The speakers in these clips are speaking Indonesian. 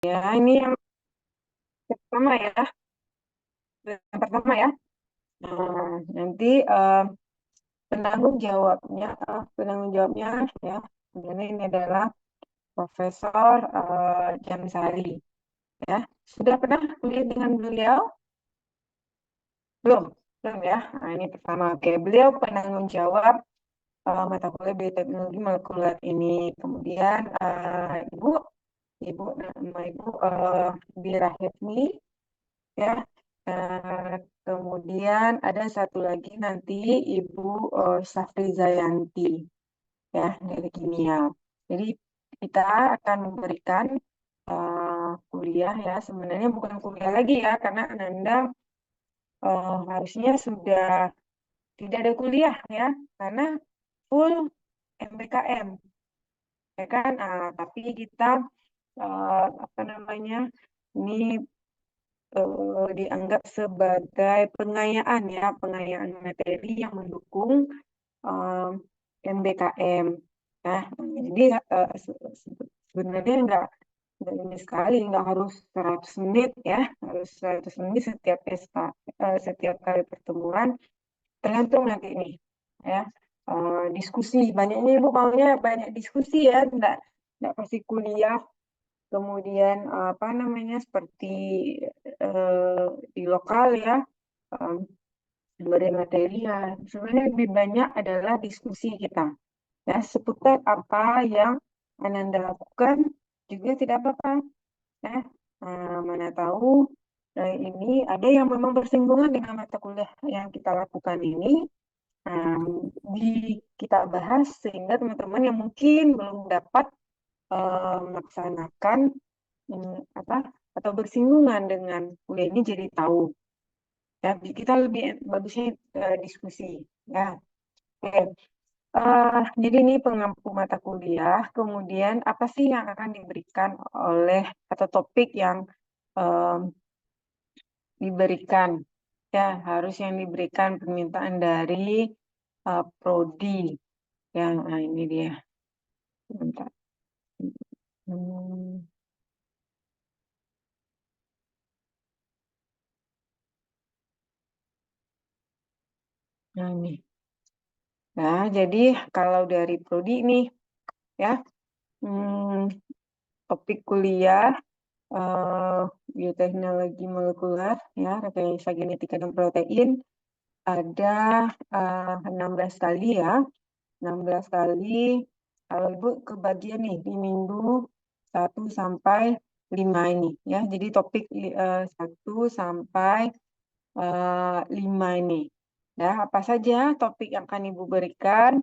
Ya, ini yang pertama ya. Yang pertama ya. Nanti penanggung jawabnya ya. Sebenarnya ini adalah Profesor Jamsari ya. Sudah pernah kuliah dengan beliau? Belum, belum ya. Nah, ini pertama. Oke, beliau penanggung jawab mata kuliah bioteknologi molekuler ini. Kemudian ibu nama ibu Bira Hepni ya. Kemudian ada satu lagi nanti Ibu Safri Zayanti ya dari kimia. Jadi kita akan memberikan kuliah ya, sebenarnya bukan kuliah lagi ya, karena Ananda harusnya sudah tidak ada kuliah ya, karena full MBKM ya kan. Tapi kita apa namanya, ini dianggap sebagai pengayaan ya, pengayaan materi yang mendukung eh, MBKM. Nah, jadi sebenarnya nggak ini sekali, nggak harus 100 menit ya, harus 100 menit setiap setiap kali pertemuan, tergantung nanti ini ya. Diskusi, banyaknya ibu maunya banyak diskusi ya, nggak pasti kuliah. Kemudian apa namanya seperti eh, di lokal ya, eh, sumber materi ya. Sebenarnya lebih banyak adalah diskusi kita ya seputar apa yang Ananda lakukan juga tidak apa-apa ya. Mana tahu ini ada yang memang bersinggungan dengan mata kuliah yang kita lakukan ini. Nah, di kita bahas sehingga teman-teman yang mungkin belum dapat melaksanakan apa atau bersinggungan dengan kuliah ini jadi tahu ya. Kita lebih bagusnya diskusi ya. Oke. Jadi ini pengampu mata kuliah, kemudian apa sih yang akan diberikan oleh atau topik yang em, diberikan ya, harus yang diberikan permintaan dari prodi yang ini dia. Bentar. Hmm, nah nih. Nah, jadi kalau dari prodi nih ya, hmm, topik kuliah eh, bioteknologi molekuler ya, rekayasa genetika dan protein ada 16 kali ya. 16 kali kalau Ibu kebagian nih di minggu 1 sampai 5 ini ya. Jadi topik 1 sampai 5 ini. Ya, apa saja topik yang akan Ibu berikan?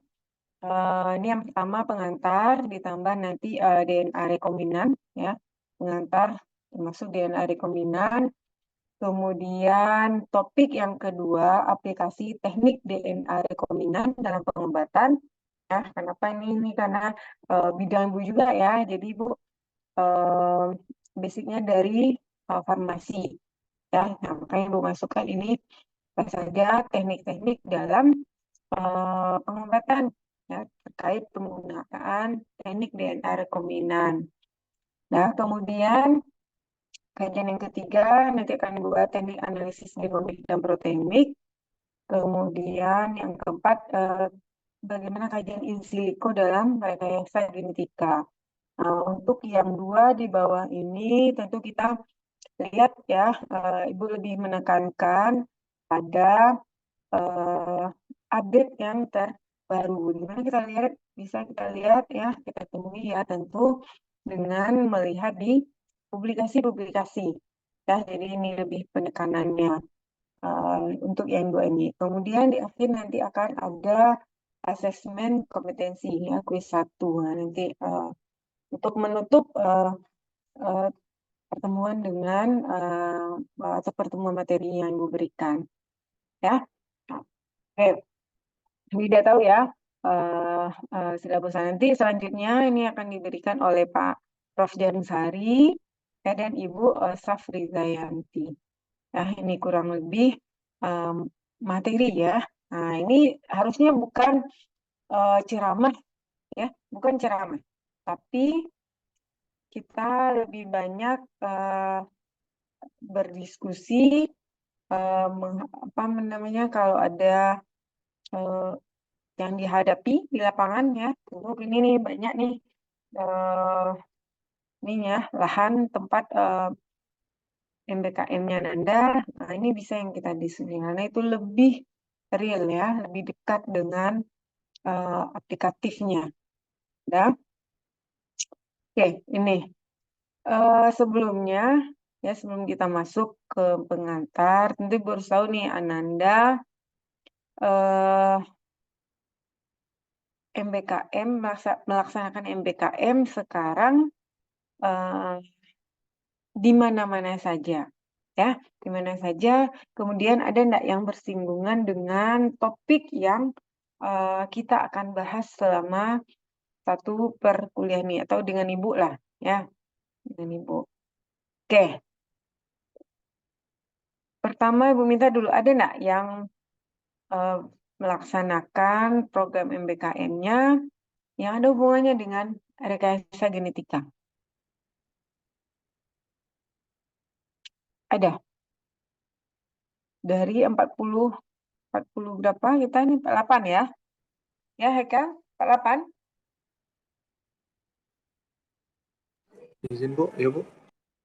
Ini yang pertama pengantar, ditambah nanti DNA rekombinan ya. Pengantar termasuk DNA rekombinan. Kemudian topik yang kedua, aplikasi teknik DNA rekombinan dalam pengobatan. Ya, kenapa ini? Karena bidang Ibu juga ya. Jadi Ibu eh, basicnya dari farmasi. Ya, nah, makanya Ibu masukkan ini apa saja teknik-teknik dalam pengobatan ya, terkait penggunaan teknik DNA rekombinan. Nah, kemudian kajian yang ketiga nanti akan buat teknik analisis genomik dan proteinimik. Kemudian yang keempat, bagaimana kajian in silico dalam rekayasa genetika. Nah, untuk yang dua di bawah ini tentu kita lihat ya, Ibu lebih menekankan pada eh, update yang terbaru. Di mana kita lihat, bisa kita lihat ya, kita temui ya tentu dengan melihat di publikasi-publikasi. Ya, jadi ini lebih penekanannya untuk yang dua ini. Kemudian di akhir nanti akan ada asesmen kompetensi ya, kuis satu. Nah, nanti untuk menutup eh, pertemuan dengan atau pertemuan materi yang Ibu berikan ya. Oke, tidak tahu ya silabus nanti selanjutnya ini akan diberikan oleh Pak Prof. Jansari ya, dan Ibu Safri Zayanti. Nah, ini kurang lebih em, materi ya. Nah, ini harusnya bukan ceramah ya, bukan ceramah, tapi kita lebih banyak berdiskusi, apa namanya, kalau ada yang dihadapi di lapangan ya. Ini nih banyak nih lahan tempat MBKM-nya Nanda. Nah, ini bisa yang kita diskusi karena itu lebih real ya, lebih dekat dengan aplikatifnya. Ya. Oke, ini sebelumnya ya, sebelum kita masuk ke pengantar, tentu baru tahu nih Ananda MBKM melaksanakan MBKM sekarang di mana-mana saja ya, di mana saja. Kemudian ada enggak yang bersinggungan dengan topik yang kita akan bahas selama satu perkuliahan ini atau dengan Ibu lah ya, dengan Ibu. Oke. Pertama Ibu minta dulu, ada enggak yang melaksanakan program MBKM-nya yang ada hubungannya dengan rekayasa genetika? Ada. Dari 40 berapa kita ini, 48 ya? Ya, Heka, 48? Izin Bu, ya Bu.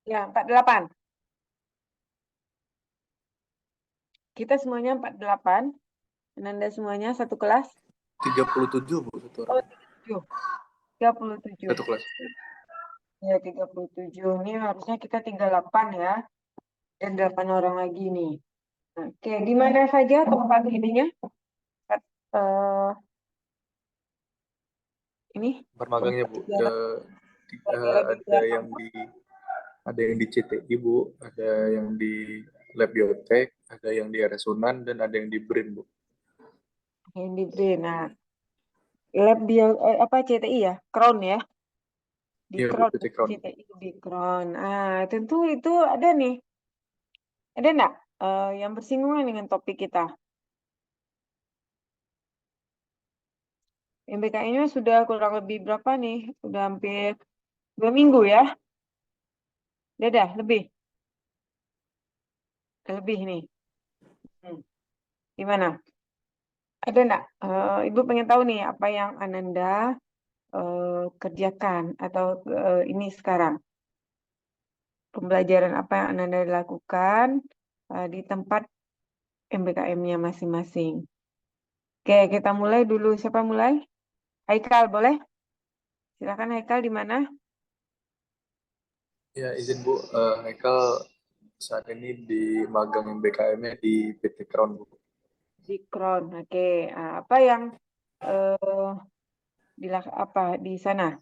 Ya, 48. Kita semuanya 48. Ananda semuanya satu kelas? 37 Bu, satu orang. Oh, 37. Satu kelas. Ya, 37. Ini harusnya kita 38 ya. Dan 8 orang lagi nih. Oke, di mana saja tempat ininya? Ini Bermagangnya Bu. Ada yang di CTI Bu, ada yang di Lab Biotek, ada yang di RS Unan, dan ada yang di BRIN Bu. Yang di BRIN. Nah, Lab Bio apa CTI ya? Crown ya? Di Iya Bu, Crown, PT Crown. CTI di Crown. Tentu itu ada nih. Ada enggak yang bersinggungan dengan topik kita? MBKM-nya sudah kurang lebih berapa nih? Sudah hampir 2 minggu ya? Dah, lebih. Lebih nih. Gimana? Ada enggak? Ibu pengen tahu nih apa yang Ananda kerjakan atau ini sekarang. Pembelajaran apa yang Ananda lakukan di tempat MBKM-nya masing-masing. Oke, kita mulai dulu. Siapa mulai? Haikal, boleh? Silakan Haikal, di mana? Ya, izin Bu, Haikal saat ini di magang MBKM-nya di PT Crown Bu. Di Crown, oke. Apa yang di sana?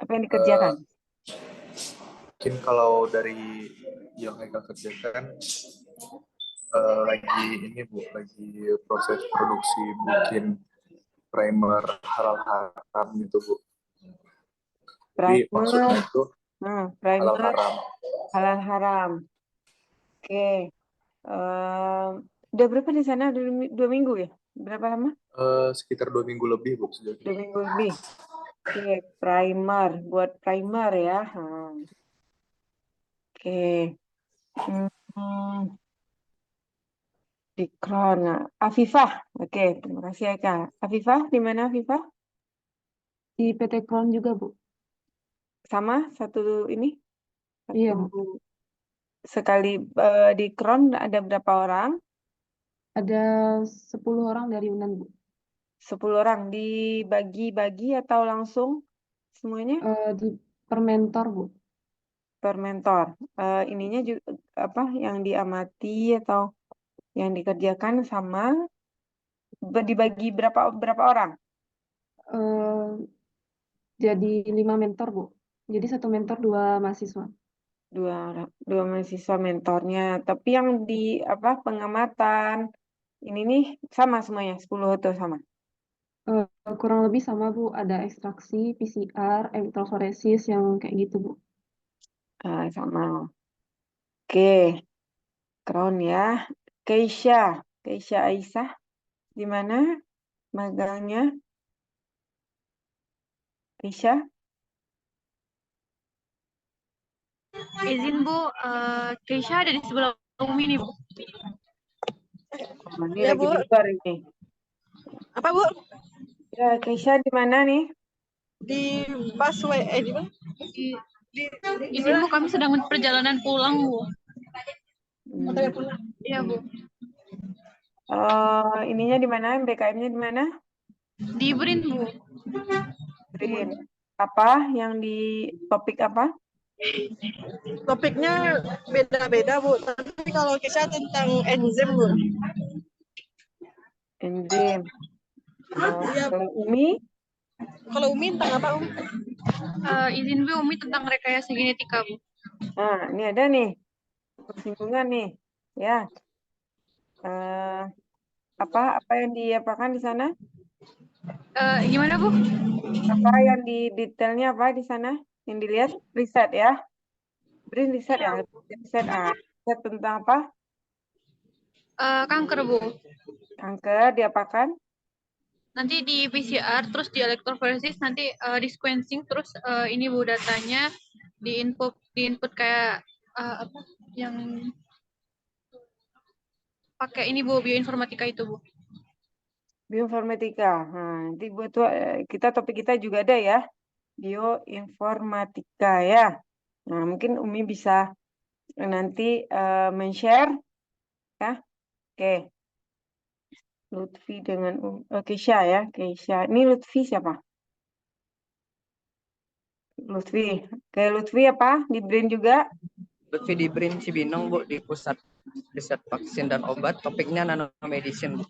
Apa yang dikerjakan? Mungkin kalau dari yang Haikal kerjakan, lagi ini Bu, lagi proses produksi bikin primer halal haram gitu Bu. Jadi maksudnya itu halal primer haram. halal haram. Oke. Udah berapa di sana? 2 minggu ya? Berapa lama? Sekitar 2 minggu lebih Bu sejauh 2 ini. minggu lebih. Oke, primer. Buat primer ya. Oke. Di Crown. Afifah. Oke, terima kasih Eka. Afifah, di mana Afifah? Di PT Crown juga, Bu. Sama satu ini? Iya, Satu Bu. sekali di Crown ada berapa orang? Ada 10 orang dari Unan, Bu. 10 orang. Dibagi-bagi atau langsung semuanya? Di per mentor, Bu. Per mentor. Ininya juga apa yang diamati atau yang dikerjakan sama dibagi berapa orang? Jadi 5 mentor, Bu. Jadi satu mentor 2 mahasiswa. Dua mahasiswa mentornya. Tapi yang di apa pengamatan ini nih sama semuanya 10 atau sama? Kurang lebih sama, Bu. Ada ekstraksi, PCR, elektroforesis yang kayak gitu, Bu. Sama. Oke. Crown ya. Keisha Aisyah, di mana magangnya? Keisha? Izin Bu, Keisha ada di sebelah Umi nih Bu. Oh, ini Ya, lagi Bu. di luar ini. Apa, Bu? Ya, Keisha di mana nih? Di busway, di mana? Izin Bu, kami sedang perjalanan pulang Bu. Hmm. Iya Bu. Ininya di mana? BKM-nya di mana? Di Brin Bu. Green. Apa yang di topik apa? Topiknya beda-beda, Bu. Tapi kalau kisah tentang enzim, Bu. Enzim. Iya. Kalau Umi? Kalau Umi tentang apa, Umi? Izin Bu, Umi tentang rekayasa genetika Bu. Nah, ini ada nih persinggungan nih, ya. Apa yang diapakan di sana? Gimana Bu? Apa yang di detailnya apa di sana? Yang dilihat riset ya? Brin riset ya? Riset riset tentang apa? Kanker Bu. Kanker diapakan? Nanti di PCR, terus di elektroforesis, nanti di sequencing, terus ini Bu datanya di input kayak apa yang pakai ini Bu, bioinformatika itu Bu. Bioinformatika. Nah, nanti buat topik kita juga ada ya, bioinformatika ya. Nah, mungkin Umi bisa nanti men-share ya. Oke. Lutfi dengan Keisha ya, Keisha. Ini Lutfi siapa? Lutfi. Oke, Lutfi apa? Di Brin juga? Lutfi di Brin Cibinong, Bu, di Pusat Riset Vaksin dan Obat. Topiknya nanomedicine, Bu.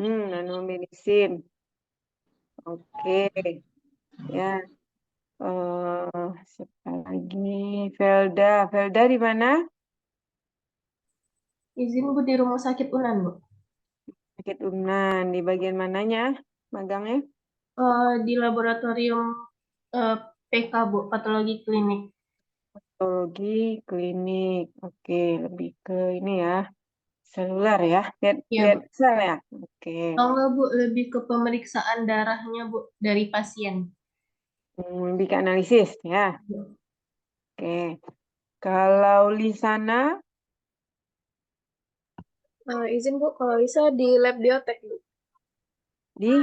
Nanomedicine. Oke. Ya. Siapa lagi? Velda. Velda di mana? Izin Bu di rumah sakit Unan, Bu. Sakit Unan. Di bagian mananya magangnya? Di laboratorium PK, Bu, patologi klinik. Patologi klinik. Oke, lebih ke ini ya. Seluler ya. Iya, Lihat Bu. sel ya. Oke. Kalau Bu, lebih ke pemeriksaan darahnya, Bu, dari pasien. Lebih ke analisis ya. Oke. Kalau Lisana? Izin Bu, kalau bisa di lab biotek Bu. Di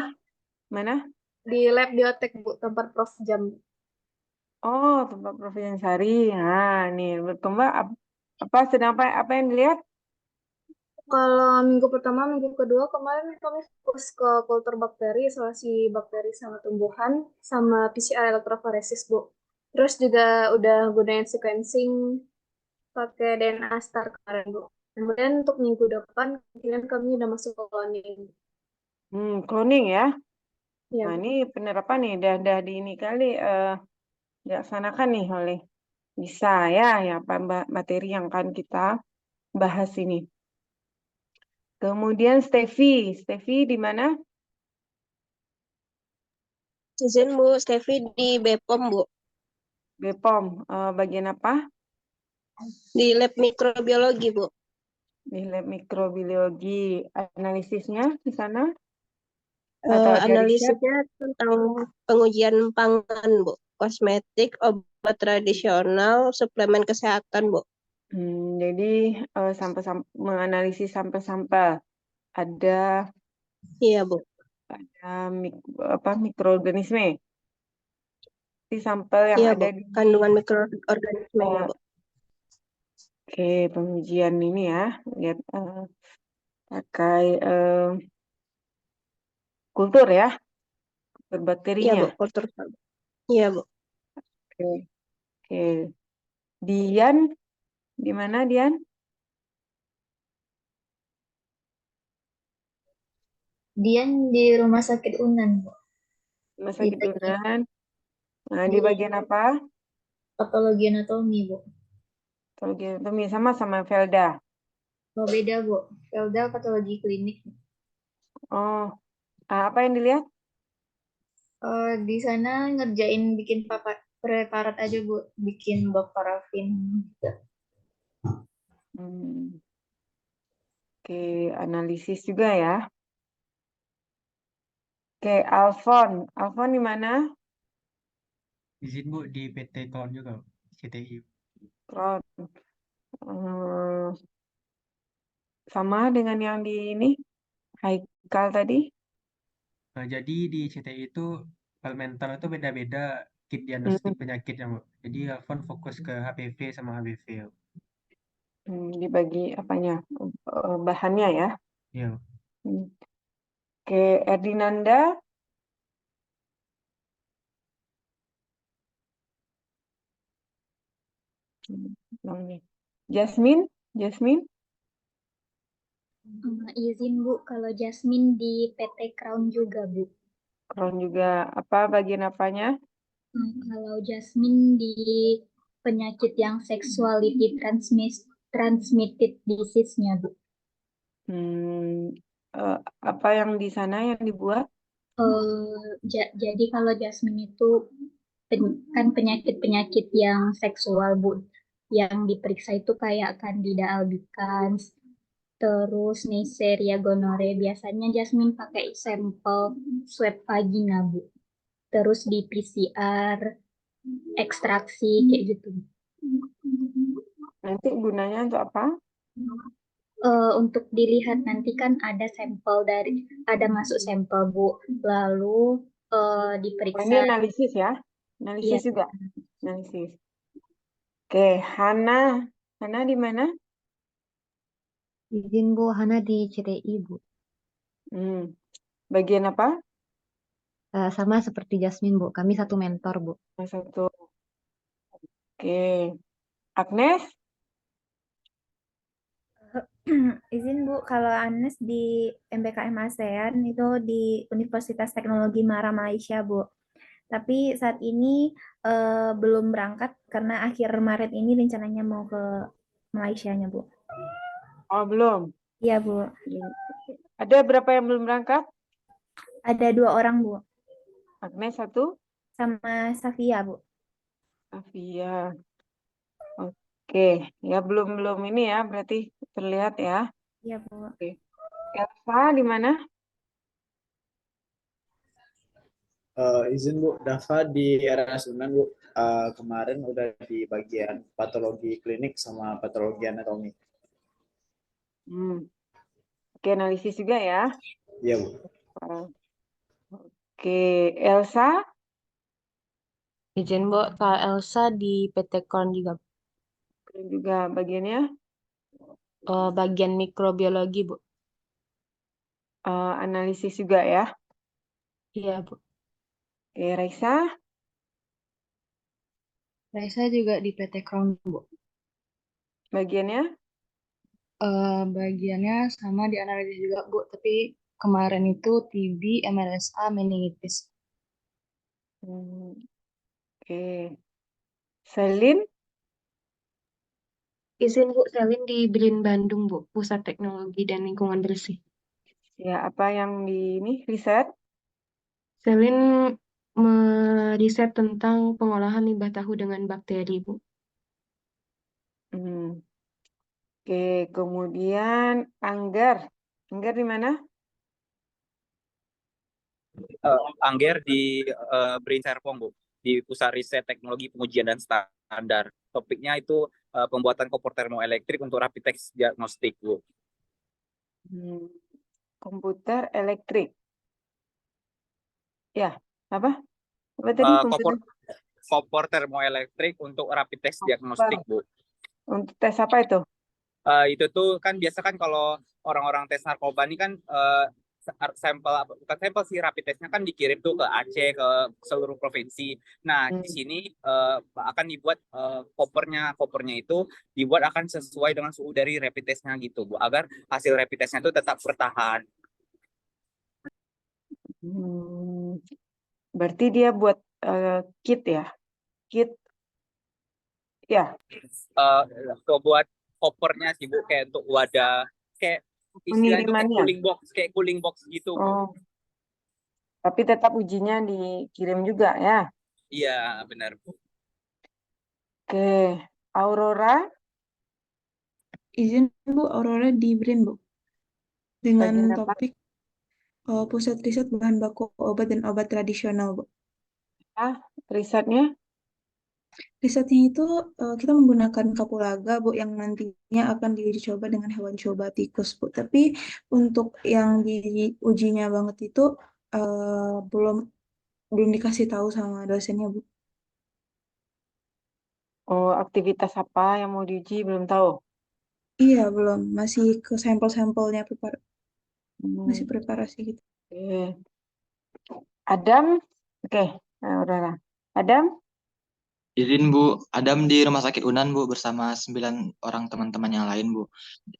mana? Di lab biotek Bu, tempat Prof Jam. Oh, tempat Prof. Yansari. Nah, nih berkembang apa yang dilihat? Kalau minggu pertama, minggu kedua kemarin kami fokus ke kultur bakteri, isolasi bakteri sama tumbuhan, sama PCR elektroforesis Bu. Terus juga udah gunain sequencing pakai DNA star kemarin Bu. Kemudian untuk minggu depan, kemungkinan kami udah masuk ke cloning. Cloning ya. Ya, Nah, Bu. ini penerapan nih, dah di ini kali dilaksanakan nih oleh bisa ya, apa materi yang akan kita bahas ini. Kemudian Steffi di mana? Izin Bu, Stevi di BPOM Bu, BPOM, bagian apa? di lab mikrobiologi Bu. Di lab mikrobiologi, analisisnya di sana? Atau ada riset? Analisisnya tentang pengujian pangan Bu, kosmetik, obat tradisional, suplemen kesehatan Bu. Jadi menganalisis sampel-sampel. Ada Iya Bu. Mikroorganisme. Di sampel yang Iya ada Bu, di kandungan mikroorganisme Bu. Oke, pengujian ini ya, lihat pakai kultur ya, kultur Iya bakterinya. Bu, kultur. Iya Bu. Oke. Dian, di mana Dian? Dian di rumah sakit Unan Bu. Rumah sakit Unan. Nah, di Di bagian apa? patologi anatomi Bu. Patologi anatomi sama Velda. Oh beda Bu, Felda patologi klinik. Oh, apa yang dilihat? Di sana ngerjain bikin preparat aja Bu, bikin bak parafin. Oke, analisis juga ya. Oke, Alfon di mana? Izin Bu di PT Ton juga, CTI. Crohn. Eh, sama dengan yang di ini, Haikal tadi. Jadi di CTI itu mental itu beda-beda kit diagnostik penyakitnya, Bu. Jadi Alfon fokus ke HPV sama HBV. Dibagi apanya? Bahannya ya. Iya. Oke, Erdinanda. Jasmine, Jasmine. Izin Bu, kalau Jasmine di PT Crown juga Bu. Crohn juga apa bagian apanya? Kalau Jasmine di penyakit yang sexuality transmitted disease-nya Bu. Apa yang di sana yang dibuat? Jadi kalau Jasmine itu kan penyakit-penyakit yang seksual Bu. Yang diperiksa itu kayak Candida albicans, terus Neisseria gonorrhea. Biasanya Jasmine pakai sampel swab vagina Bu. Terus di PCR, ekstraksi kayak gitu. Nanti gunanya untuk apa? Untuk dilihat nanti kan ada masuk sampel Bu, lalu diperiksa. Ini analisis ya, analisis juga, analisis. Oke, Hana, Hana di mana? Izin Bu, Hana di CTI Bu. Bagian apa? Sama seperti Jasmine Bu, kami satu mentor Bu. Satu. Oke, Agnes? Izin Bu, kalau Agnes di MBKM ASEAN itu di Universitas Teknologi Mara Malaysia Bu. Tapi saat ini belum berangkat karena akhir Maret ini rencananya mau ke Malaysia-nya Bu. Oh belum? Iya Bu. Ada berapa yang belum berangkat? Ada 2 orang Bu. Agnes satu? Sama Safia Bu. Safia. Oke, ya belum ini ya, berarti terlihat ya. Iya Bu. Oke. Elsa di mana? Izin Bu, Dava di RS Unan Bu. Kemarin udah di bagian patologi klinik sama patologi anatomi. Oke, analisis juga ya. Iya Bu. Oke, Elsa? Izin Bu, kalau Elsa di PT Crohn juga. Juga bagiannya? Bagian mikrobiologi Bu. Analisis juga ya? Iya Bu. Oke, Raisa? Raisa juga di PT Crown Bu. Bagiannya? Bagiannya sama di analisis juga Bu, tapi kemarin itu TB, MRSA, meningitis. Oke. Selin? Izin Bu, Selin di BRIN Bandung Bu, Pusat Teknologi dan Lingkungan Bersih. Ya, apa yang di ini riset? Selin meriset tentang pengolahan limbah tahu dengan bakteri Bu. Oke, kemudian Angger. Angger di mana? Angger di BRIN Serpong Bu, di Pusat Riset Teknologi Pengujian dan Standar. Topiknya itu pembuatan kompor termoelektrik untuk rapid test diagnostik Bu. Komputer elektrik. Ya, apa? Apa tadi kompor termoelektrik untuk rapid test diagnostik Bu. Untuk tes apa itu? Itu tuh kan biasa kan kalau orang-orang tes narkoba ini kan bukan sampel sih, rapid testnya kan dikirim tuh ke Aceh, ke seluruh provinsi. Nah di sini akan dibuat kopernya itu dibuat akan sesuai dengan suhu dari rapid testnya gitu Bu, agar hasil rapid testnya itu tetap bertahan. Berarti dia buat kit ya? Kit ya? Buat kopernya sih Bu, kayak untuk wadah, kayak istilahnya kayak cooling box gitu. Oh. Tapi tetap ujinya dikirim juga ya? Iya, benar Bu. Oke, Aurora? Izin Bu, Aurora di BRIN Bu. Dengan topik Pusat Riset Bahan Baku Obat dan Obat Tradisional Bu. Risetnya? Risetnya itu kita menggunakan kapulaga, Bu, yang nantinya akan diuji coba dengan hewan coba tikus, Bu. Tapi untuk yang diujinya banget itu belum dikasih tahu sama dosennya, Bu. Oh, aktivitas apa yang mau diuji belum tahu. Iya, belum. Masih ke sampel-sampelnya masih Hmm, preparasi gitu. Oke. Adam, oke. Nah, udah lah. Adam, Izin Bu, Adam di Rumah Sakit Unan Bu bersama 9 orang teman-teman yang lain Bu.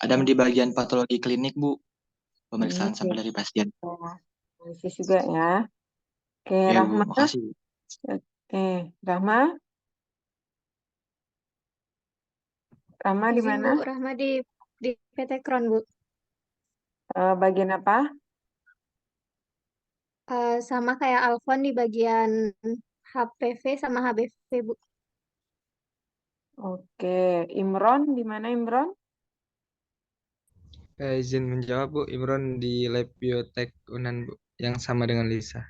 Adam di bagian patologi klinik Bu, ini pemeriksaan sampel dari pasien. analisis juga ya. Oke, Ya Bu, Rahma. makasih. Oke, Rahma. Rahma di Izin mana? Bu, Rahma di PT Kron Bu. Bagian apa? Sama kayak Alfon di bagian HPV sama HBV Bu. Oke, Imron di mana Imron? Izin menjawab Bu, Imron di Lab Biotek Unan Bu, yang sama dengan Lisa.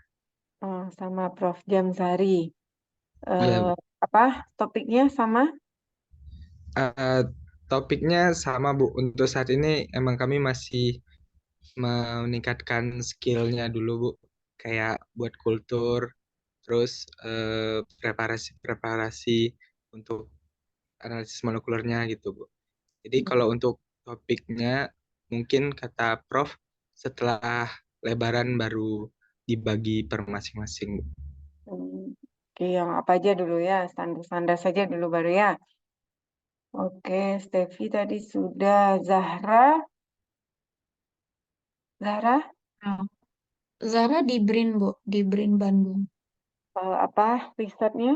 Oh, sama Prof. Jamsari. Iya Bu. Apa topiknya sama? Eh, Topiknya sama Bu. Untuk saat ini emang kami masih meningkatkan skillnya dulu Bu. Kayak buat kultur, terus preparasi untuk analisis molekulernya gitu Bu. Jadi kalau untuk topiknya mungkin kata Prof setelah lebaran baru dibagi per masing-masing Bu. Oke, yang apa aja dulu ya? Standar-standar saja dulu baru ya. Oke, Steffi tadi sudah. Zahra, Zara di BRIN, Bu, di BRIN Bandung. apa risetnya?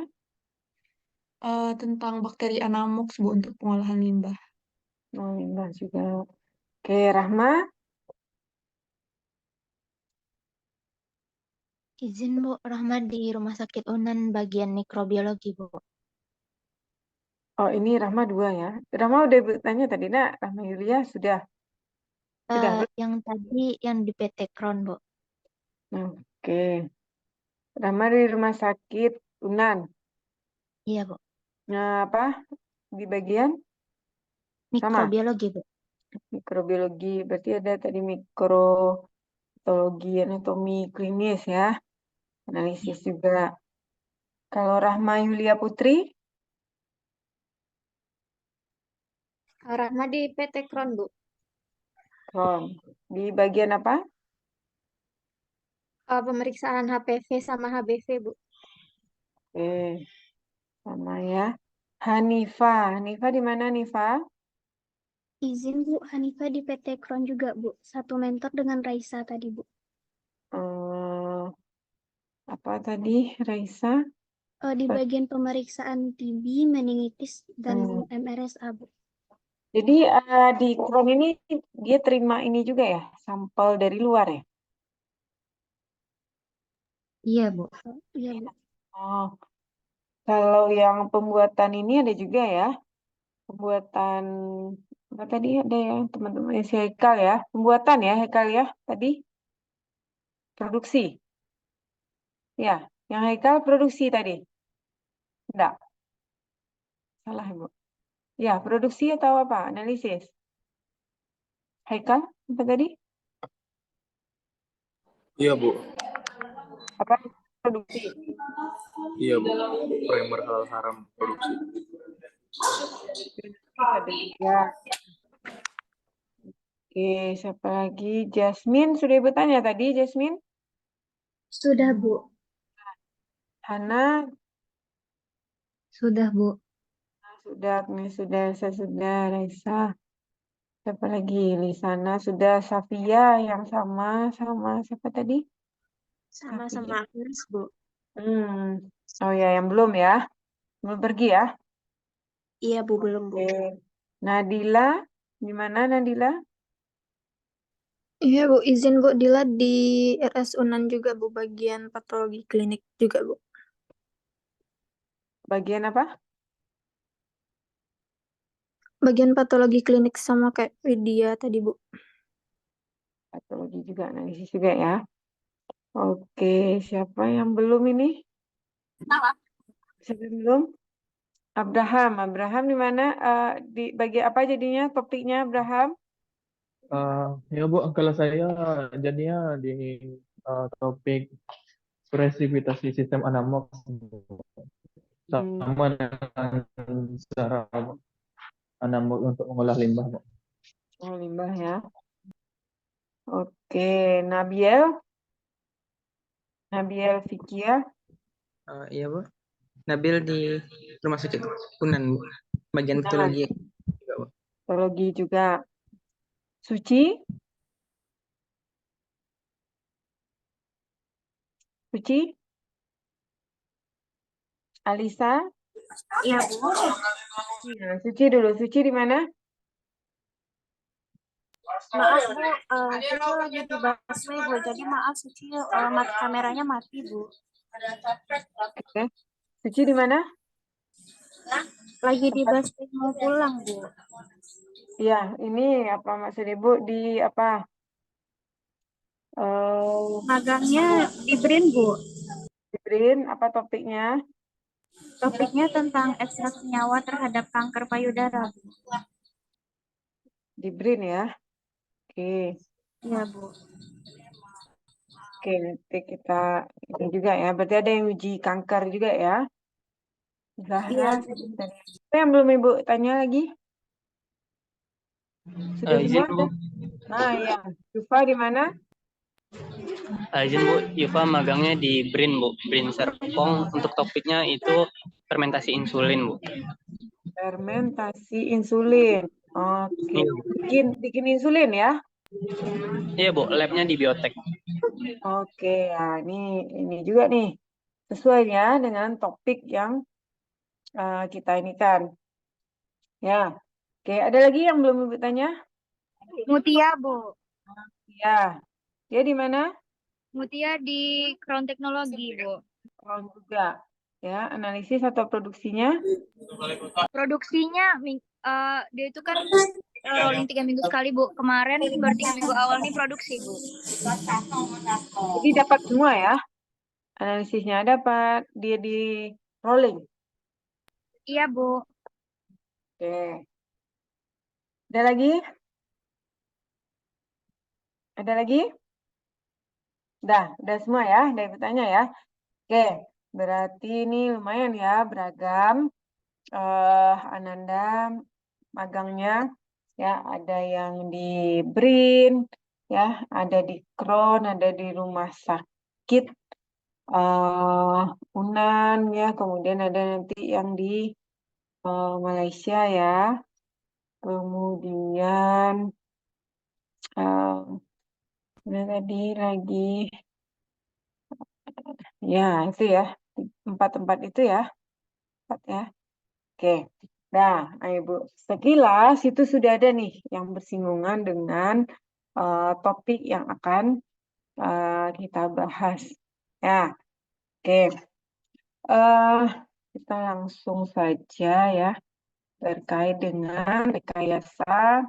Tentang bakteri Anammox, Bu, untuk pengolahan limbah. Oh, limbah juga. Oke, Rahma. Izin Bu, Rahma di Rumah Sakit Unan bagian mikrobiologi Bu. Oh, ini Rahma 2 ya. Rahma udah bertanya tadi, nak. Rahma Yulia sudah. Sudah, belum? Yang tadi yang di PT Kron Bu. Oke. Rahma di Rumah Sakit Unan. Iya Bu. Nah, apa? Di bagian? Sama? Mikrobiologi Bu. Mikrobiologi. Berarti ada tadi mikrobiologi, anatomi klinis ya. Analisis juga. Kalau Rahma Yulia Putri? Rahma di PT Kron Bu. Kron. Di bagian apa? Pemeriksaan HPV sama HBV Bu. Oke. Sama ya. Hanifa. Hanifa di mana, Hanifa? Izin Bu, Hanifah di PT Kron juga Bu. Satu mentor dengan Raisa tadi Bu. Apa tadi, Raisa? Di bagian pemeriksaan TB, meningitis, dan MRSA Bu. Jadi di Kron ini dia terima ini juga ya, sampel dari luar ya? Iya Bu. Iya Bu. Oh, kalau yang pembuatan ini ada juga ya, pembuatan apa tadi ada ya teman-teman si Hekal ya, pembuatan ya Hekal ya tadi produksi, ya, yang Hekal produksi tadi, enggak, salah Ibu. Ya produksi atau apa? Analisis. Hekal apa tadi? Iya Bu. Apa produksi? Iya Bu. Primer hal haram produksi. Ada juga. Oke, siapa lagi? Jasmine, sudah Ibu tanya tadi, Jasmine? Sudah Bu. Hana? Sudah, Bu. Sudah, Agnes sudah, saya sudah, Raisa. Siapa lagi? Lisana sudah, Safia yang sama siapa tadi? Sama-sama Agnes Bu. Oh ya, yang belum ya? Belum pergi ya? Iya Bu, belum Bu. Oke. Nadila, di mana Nadila? Iya Bu, izin Bu, Dila di RS Unan juga Bu, bagian patologi klinik juga Bu. Bagian apa? Bagian patologi klinik sama kayak Widya tadi Bu. Patologi juga, analisis juga ya. Oke, siapa yang belum ini? Siapa yang belum? Abraham di mana? Di bagi apa jadinya topiknya Abraham? Ya Bu, kalau saya jadinya di topik presipitas sistem Anamox sama dengan cara Anamox untuk mengolah limbah, Bu. Oh, limbah ya. Oke, Nabiel Fikia. Iya Bu, Nabil di Rumah Sakit Unan Bu, bagian Unan. patologi juga Bu. Patologi juga. Suci? Alisa? Iya, Bu. Ya, Suci di mana? Maaf, Bu. Suci lagi di busway, Bu. Jadi maaf, Suci kameranya mati, Bu. Oke. Suci di mana? Lagi di busway mau pulang, Bu. Iya, ini apa maksud Ibu di apa? Magangnya di BRIN, Bu. Di BRIN, apa topiknya? Topiknya tentang ekstraksi nyawa terhadap kanker payudara, Bu. Di BRIN ya. Oke. Iya, Bu. Oke, nanti kita ini juga ya. Berarti ada yang uji kanker juga ya. Zahra, apa yang belum Ibu tanya lagi? Sudah Izin semua? Bu. Nah, ya. Yufa di mana? Izin Bu, Yufa magangnya di BRIN Bu, BRIN Serpong. Untuk topiknya itu fermentasi insulin Bu. Fermentasi insulin. Oke. Bikin insulin ya? Iya Bu, labnya di biotek. Oke, ya ini juga nih sesuai ya dengan topik yang kita ini kan. Ya, oke. Ada lagi yang belum Ibu tanya? Mutia, Bu. Ya, dia di mana? Mutia di Crown Teknologi, Bu. Crown juga. Ya, analisis atau produksinya? Produksinya dia itu kan rolling 3 minggu sekali, Bu. Kemarin baru 3 minggu awal nih produksi, Bu. Jadi dapat semua ya? Analisisnya dapat, dia di rolling. Iya, Bu. Oke. Ada lagi? Ada lagi? Udah semua ya, udah bertanya ya. Oke, berarti ini lumayan ya, beragam. Ananda magangnya ya, ada yang di BRIN, ya, ada di Crown, ada di rumah sakit Unan ya, kemudian ada nanti yang di Malaysia ya, kemudian ini tadi lagi ya itu ya, tempat itu ya, ya. Oke, nah Ibu, sekilas itu sudah ada nih yang bersinggungan dengan topik yang akan kita bahas. Ya, oke. Kita langsung saja ya terkait dengan rekayasa.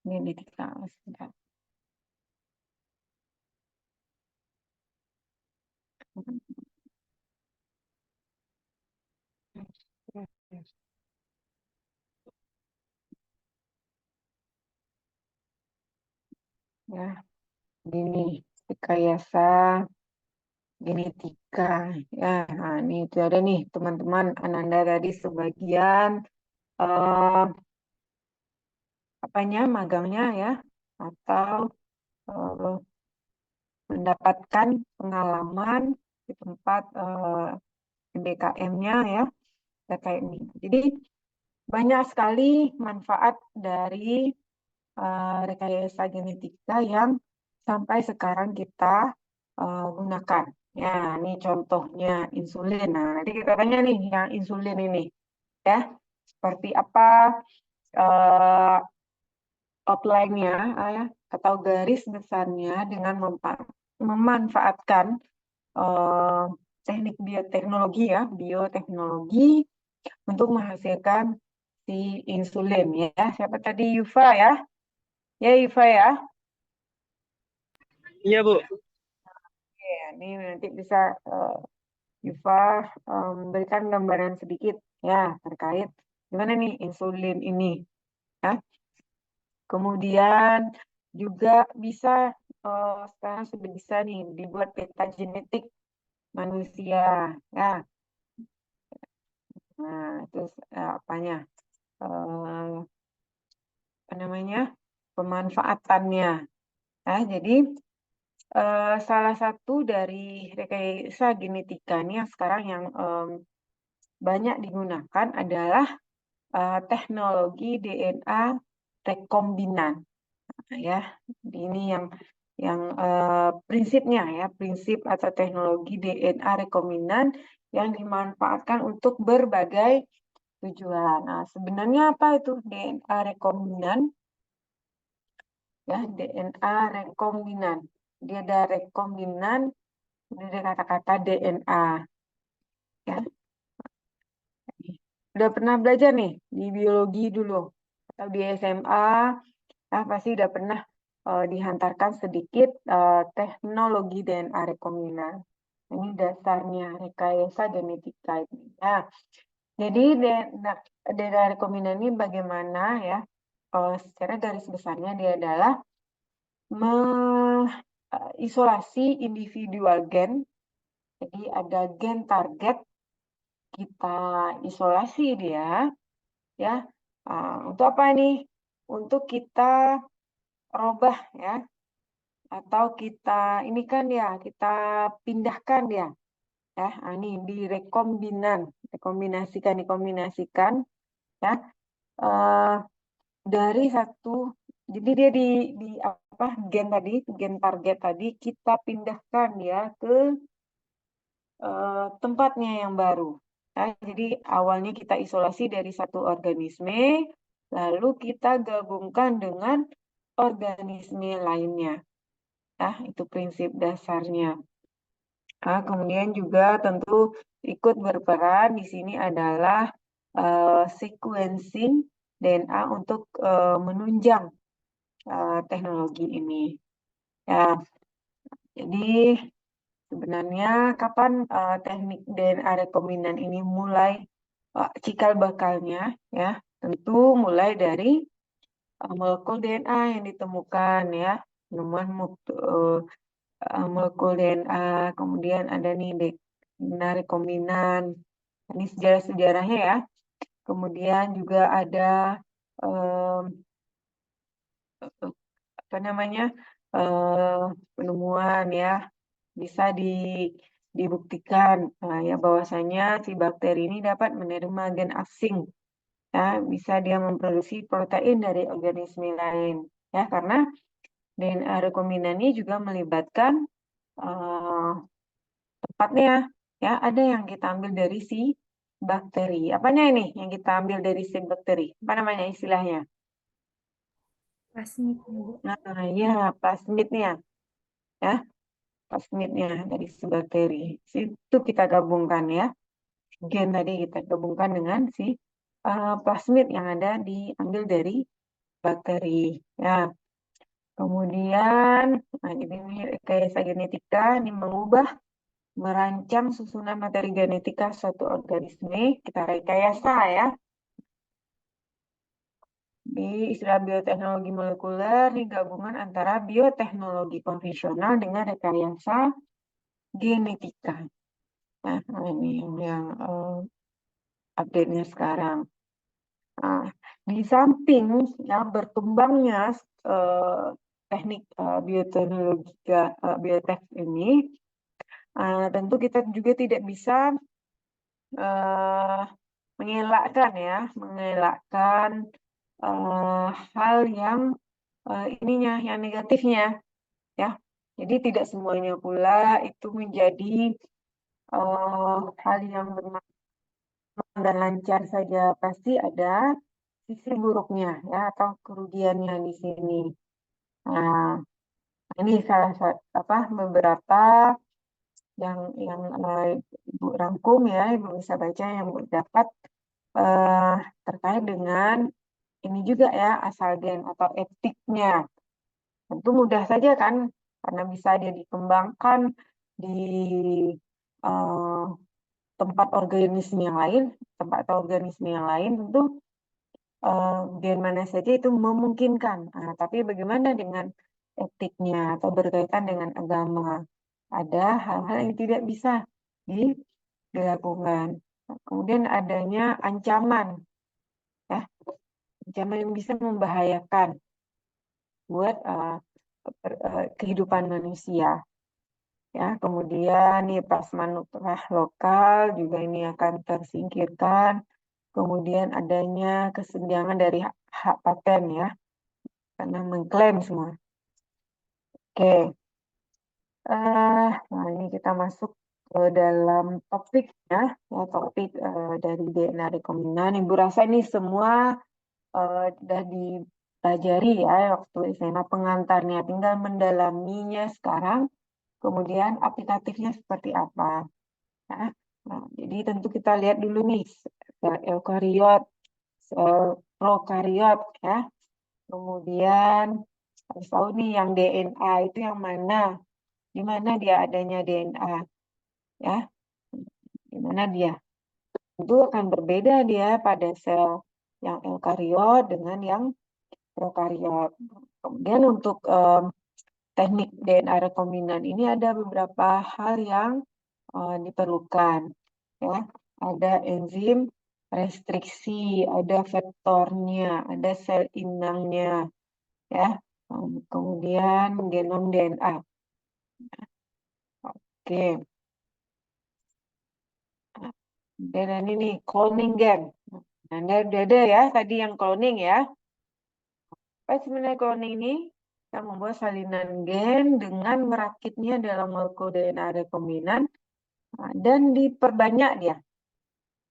Ini kita sebentar. Ya, gini rekayasa genetika ya. Nah, ini itu ada nih teman-teman Ananda tadi sebagian apanya magangnya ya atau mendapatkan pengalaman di tempat MBKM-nya ya terkait ini. Jadi banyak sekali manfaat dari rekayasa genetika yang sampai sekarang kita gunakan. Ya, ini contohnya insulin. Nah, nanti kita tanya nih yang insulin ini, ya, seperti apa outline-nya atau garis besarnya dengan memanfaatkan teknik bioteknologi ya, bioteknologi untuk menghasilkan si insulin ya. Siapa tadi Yufa ya? Ya Yufa ya. Iya Bu. Oke, ini nanti bisa Yufa memberikan gambaran sedikit ya terkait gimana nih insulin ini. Ya. Kemudian juga bisa sekarang sudah bisa nih dibuat peta genetik manusia. Ya. Nah, terus apanya? Apa namanya? Pemanfaatannya. Nah, jadi salah satu dari rekayasa genetika ini yang sekarang yang banyak digunakan adalah teknologi DNA rekombinan. Nah, ya, ini yang prinsipnya ya, prinsip atau teknologi DNA rekombinan yang dimanfaatkan untuk berbagai tujuan. Nah, sebenarnya apa itu DNA rekombinan? Ya, DNA rekombinan. Dia ada rekombinan dari kata-kata DNA. Ya. Udah pernah belajar nih di biologi dulu atau di SMA, pasti udah pernah dihantarkan sedikit teknologi DNA rekombinan. Ini dasarnya rekayasa genetika ini. Nah, jadi DNA rekombinan ini bagaimana ya? Secara garis besarnya dia adalah mengisolasi individual gen. Jadi ada gen target, kita isolasi dia, ya. Untuk apa nih? Untuk kita robah ya, atau kita ini kan ya, kita pindahkan dia, ya. Ini dikombinasikan, ya. Dari satu, jadi dia di apa gen target tadi kita pindahkan ya ke tempatnya yang baru. Ya, jadi awalnya kita isolasi dari satu organisme, lalu kita gabungkan dengan organisme lainnya. Ya, itu prinsip dasarnya. Nah, kemudian juga tentu ikut berperan di sini adalah sequencing DNA untuk menunjang teknologi ini. Ya, jadi sebenarnya kapan teknik DNA rekombinan ini mulai cikal bakalnya? Ya, tentu mulai dari molekul DNA yang ditemukan ya, penemuan molekul DNA, kemudian ada nih DNA rekombinan. Ini sejarah-sejarahnya ya. Kemudian juga ada apa namanya penemuan ya, bisa dibuktikan ya bahwasanya si bakteri ini dapat menerima gen asing, ya bisa dia memproduksi protein dari organisme lain ya, karena DNA rekombinan ini juga melibatkan tempatnya ya, ada yang kita ambil dari si bakteri. Apanya ini yang kita ambil dari si bakteri? Apa namanya istilahnya? Plasmid, Bu. Nah, ya plasmidnya ya. Plasmidnya dari si bakteri. Itu kita gabungkan ya. Gen tadi kita gabungkan dengan si plasmid yang ada diambil dari bakteri. Ya. Kemudian, nah ini rekayasa genetika ini merancang susunan materi genetika suatu organisme. Kita rekayasa ya. Di istilah bioteknologi molekuler, ini gabungan antara bioteknologi konvensional dengan rekayasa genetika. Nah, ini yang update-nya sekarang. Nah, di samping ya berkembangnya teknik biotek ini, tentu kita juga tidak bisa mengelakkan hal yang yang negatifnya, ya. Jadi tidak semuanya pula itu menjadi hal yang bermanfaat dan lancar saja, pasti ada sisi buruknya ya atau kerugiannya di sini. Nah, ini salah satu beberapa yang Ibu rangkum ya, Ibu bisa baca yang Ibu dapat terkait dengan ini juga ya, asal gen atau etiknya. Tentu mudah saja kan, karena bisa dia dikembangkan di tempat organisme yang lain, tentu gen mana saja itu memungkinkan. Tapi bagaimana dengan etiknya atau berkaitan dengan agama? Ada hal-hal yang tidak bisa dilakukan. Kemudian adanya ancaman, ya, ancaman yang bisa membahayakan buat kehidupan manusia. Ya, kemudian nih plasma nutrah lokal juga ini akan tersingkirkan. Kemudian adanya kesenjangan dari hak paten ya, karena mengklaim semua. Oke, nah ini kita masuk ke dalam topiknya, ya, topik dari DNA rekombinan. Ibu rasa ini semua sudah dipelajari ya waktu SMA pengantarnya, tinggal mendalaminya sekarang. Kemudian aplikatifnya seperti apa? Ya. Nah, jadi tentu kita lihat dulu nih sel eukariot, sel prokariot ya. Kemudian harus tahu nih yang DNA itu yang mana, di mana dia adanya DNA, ya, di mana dia. Itu akan berbeda dia pada sel yang eukariot dengan yang prokariot. Kemudian untuk teknik DNA rekombinan ini ada beberapa hal yang diperlukan, ya. Ada enzim restriksi, ada vektornya, ada sel inangnya, ya. Kemudian genom DNA. Oke. Dan ini cloning gen. Nah, ada ya tadi yang cloning ya. Apa sebenarnya cloning ini? Kita membuat salinan gen dengan merakitnya dalam molekul DNA rekombinan dan diperbanyak dia.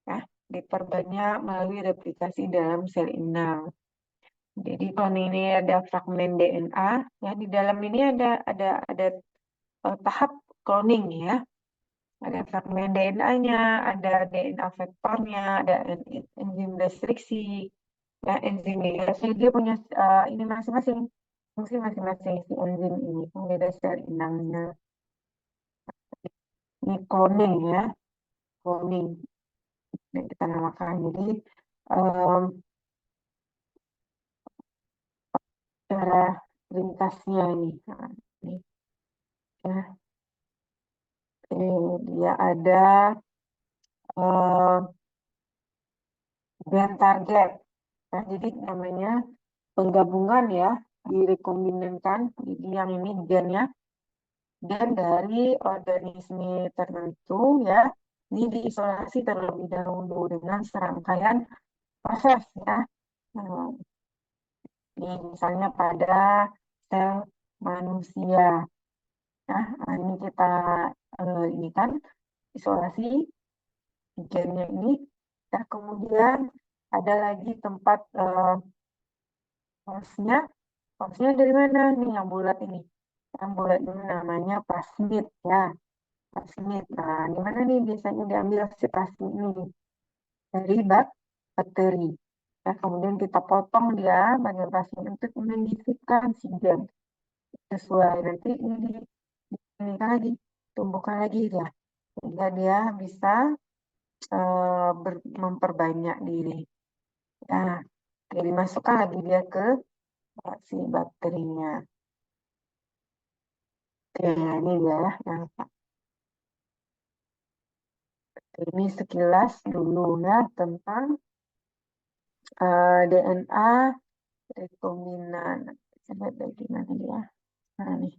Ya, diperbanyak melalui replikasi dalam sel inang. Jadi cloning ini ada fragmen DNA, ya di dalam ini ada tahap cloning ya. Ada fragmen DNA-nya, ada DNA vektornya, ada enzim restriksi, ya enzim migrasi dia punya ini masing-masing fungsi masing-masing si enzim ini, ada sel inangnya. Ini cloning ya, cloning. Yang kita namakan. Jadi cara ringkasnya ini. Nah, ini ya. Dia ada gen target. Nah, jadi namanya penggabungan ya, direkombinankan. Jadi yang ini gennya, gen dari organisme tertentu ya, ini diisolasi terlebih dahulu dengan serangkaian proses ya. Nah, ini misalnya pada sel manusia. Nah, ini kita ini kan isolasi gennya ini. Nah, kemudian ada lagi tempat hostnya dari mana nih yang bulat ini? Yang bulat ini namanya plasmid ya, plasmid. Nah, di mana nih biasanya diambil si plasmid ini? Dari bakteri. Nah, kemudian kita potong dia bagian plasmid untuk mengisikan si gen sesuai nanti ini lagi tumbuhkan lagi ya, sehingga dia bisa memperbanyak diri. Nah, jadi masukkan lagi dia ke si bakterinya. Oke, ini dia yang ini sekilas dulu ya tentang DNA rekombinan. Coba bagaimana dia? Nah, nih.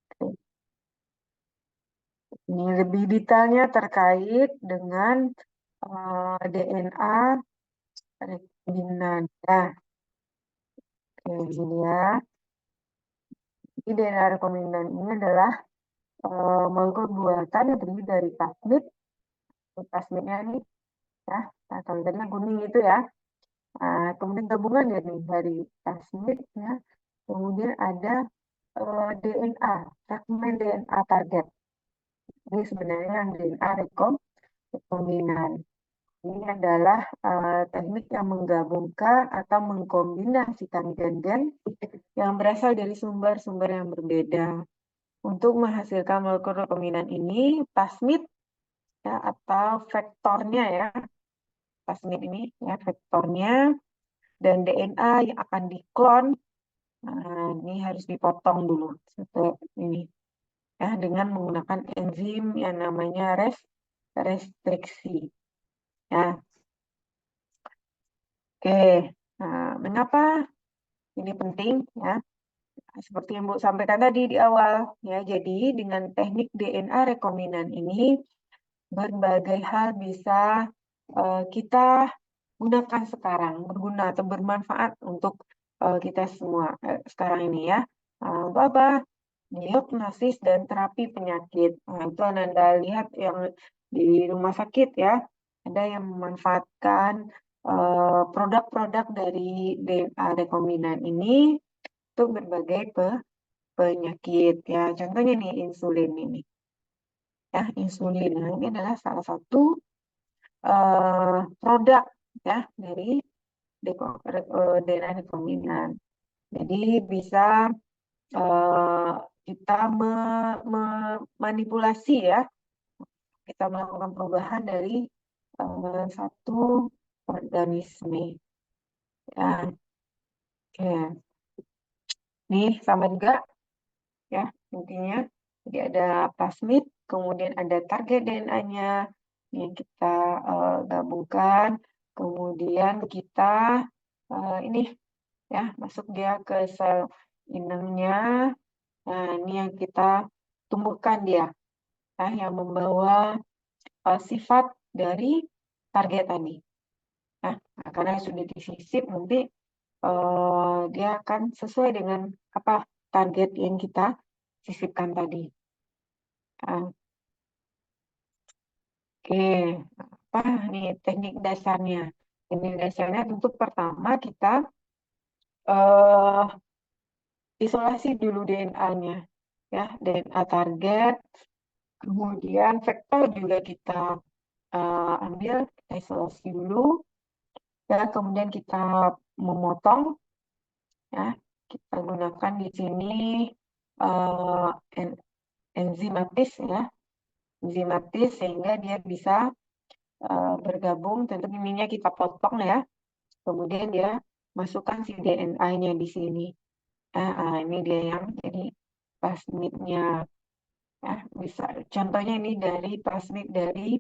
Oke. Ini lebih detailnya terkait dengan DNA rekombinan. Ya. Oke, gini ya. Jadi DNA rekombinan ini adalah molekul buatan yang terdiri dari plasmid. Plasmidnya nih, ya. Nah, kalau tadinya kuning itu ya. Kemudian gabungan ya nih dari plasmid ya. Kemudian ada DNA, fragmen DNA target. Ini sebenarnya yang DNA rekombinan. Ini adalah teknik yang menggabungkan atau mengkombinasikan gen-gen yang berasal dari sumber-sumber yang berbeda. Untuk menghasilkan molekul rekombinan ini, plasmid ya, atau vektornya ya, plasmid ini ya vektornya, dan DNA yang akan diklon. Nah, ini harus dipotong dulu satu ini ya dengan menggunakan enzim yang namanya restriksi ya. Oke, nah, mengapa ini penting ya? Seperti yang Bu sampaikan tadi di awal ya. Jadi dengan teknik DNA rekombinan ini berbagai hal bisa kita gunakan sekarang, berguna atau bermanfaat untuk kita semua sekarang ini ya. Untuk apa? Diagnosis dan terapi penyakit. Nah, itu Anda lihat yang di rumah sakit ya. Ada yang memanfaatkan produk-produk dari DNA rekombinan ini untuk berbagai penyakit ya. Contohnya nih insulin ini. Ya, insulin. Nah, ini adalah salah satu produk ya dari DNA rekombinan. Jadi bisa kita memanipulasi ya, kita melakukan perubahan dari satu organisme. Ya, oke. Nih sama juga ya intinya. Jadi ada plasmid, kemudian ada target DNA-nya yang kita gabungkan, kemudian kita ini ya masuk dia ke sel inangnya. Nah, ini yang kita tumbuhkan dia, ya, yang membawa sifat dari target tadi. Nah, karena sudah disisip nanti dia akan sesuai dengan apa target yang kita sisipkan tadi. Nah, oke, apa nih teknik dasarnya? Teknik dasarnya tentu pertama kita isolasi dulu DNA-nya, ya DNA target, kemudian vektor juga kita ambil, kita isolasi dulu, ya kemudian kita memotong, ya kita gunakan di sini enzimatis, ya enzimatis sehingga dia bisa bergabung. Tentu ininya kita potong ya, kemudian dia masukkan si DNA-nya di sini. Ini dia yang jadi plasmidnya. Ya, bisa contohnya ini dari plasmid dari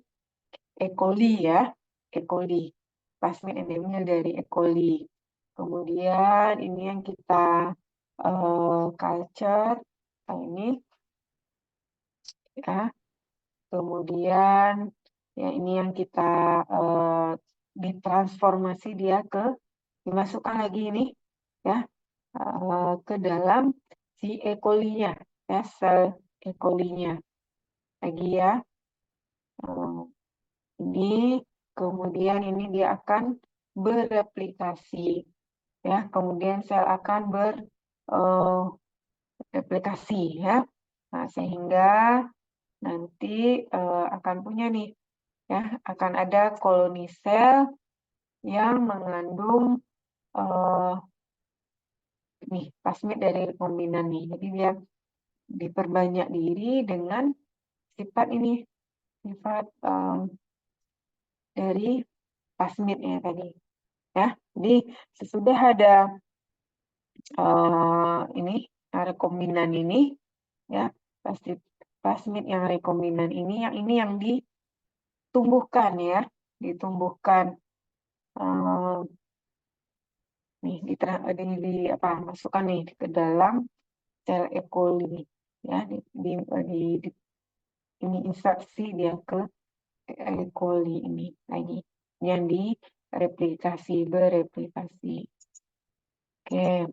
E. coli ya, E. coli. Plasmid endemnya dari E. coli. Kemudian ini yang kita culture ini ya. Kemudian ya ini yang kita ditransformasi dia ke dimasukkan lagi ini ya ke dalam si E. coli-nya ya, sel E. coli-nya lagi ya. Ini kemudian ini dia akan bereplikasi ya, kemudian sel akan bereplikasi ya. Nah, sehingga nanti akan punya nih ya, akan ada koloni sel yang mengandung nih plasmid dari rekombinan nih. Jadi dia diperbanyak diri dengan sifat ini, sifat dari plasmidnya tadi ya. Jadi sesudah ada ini rekombinan ini ya, plasmid yang rekombinan ini yang ditumbuhkan ya, ditumbuhkan nih apa masukkan nih ke dalam sel E. coli ya, ini insersi dia ke E. coli ini lagi yang direplikasi, bereplikasi. Oke.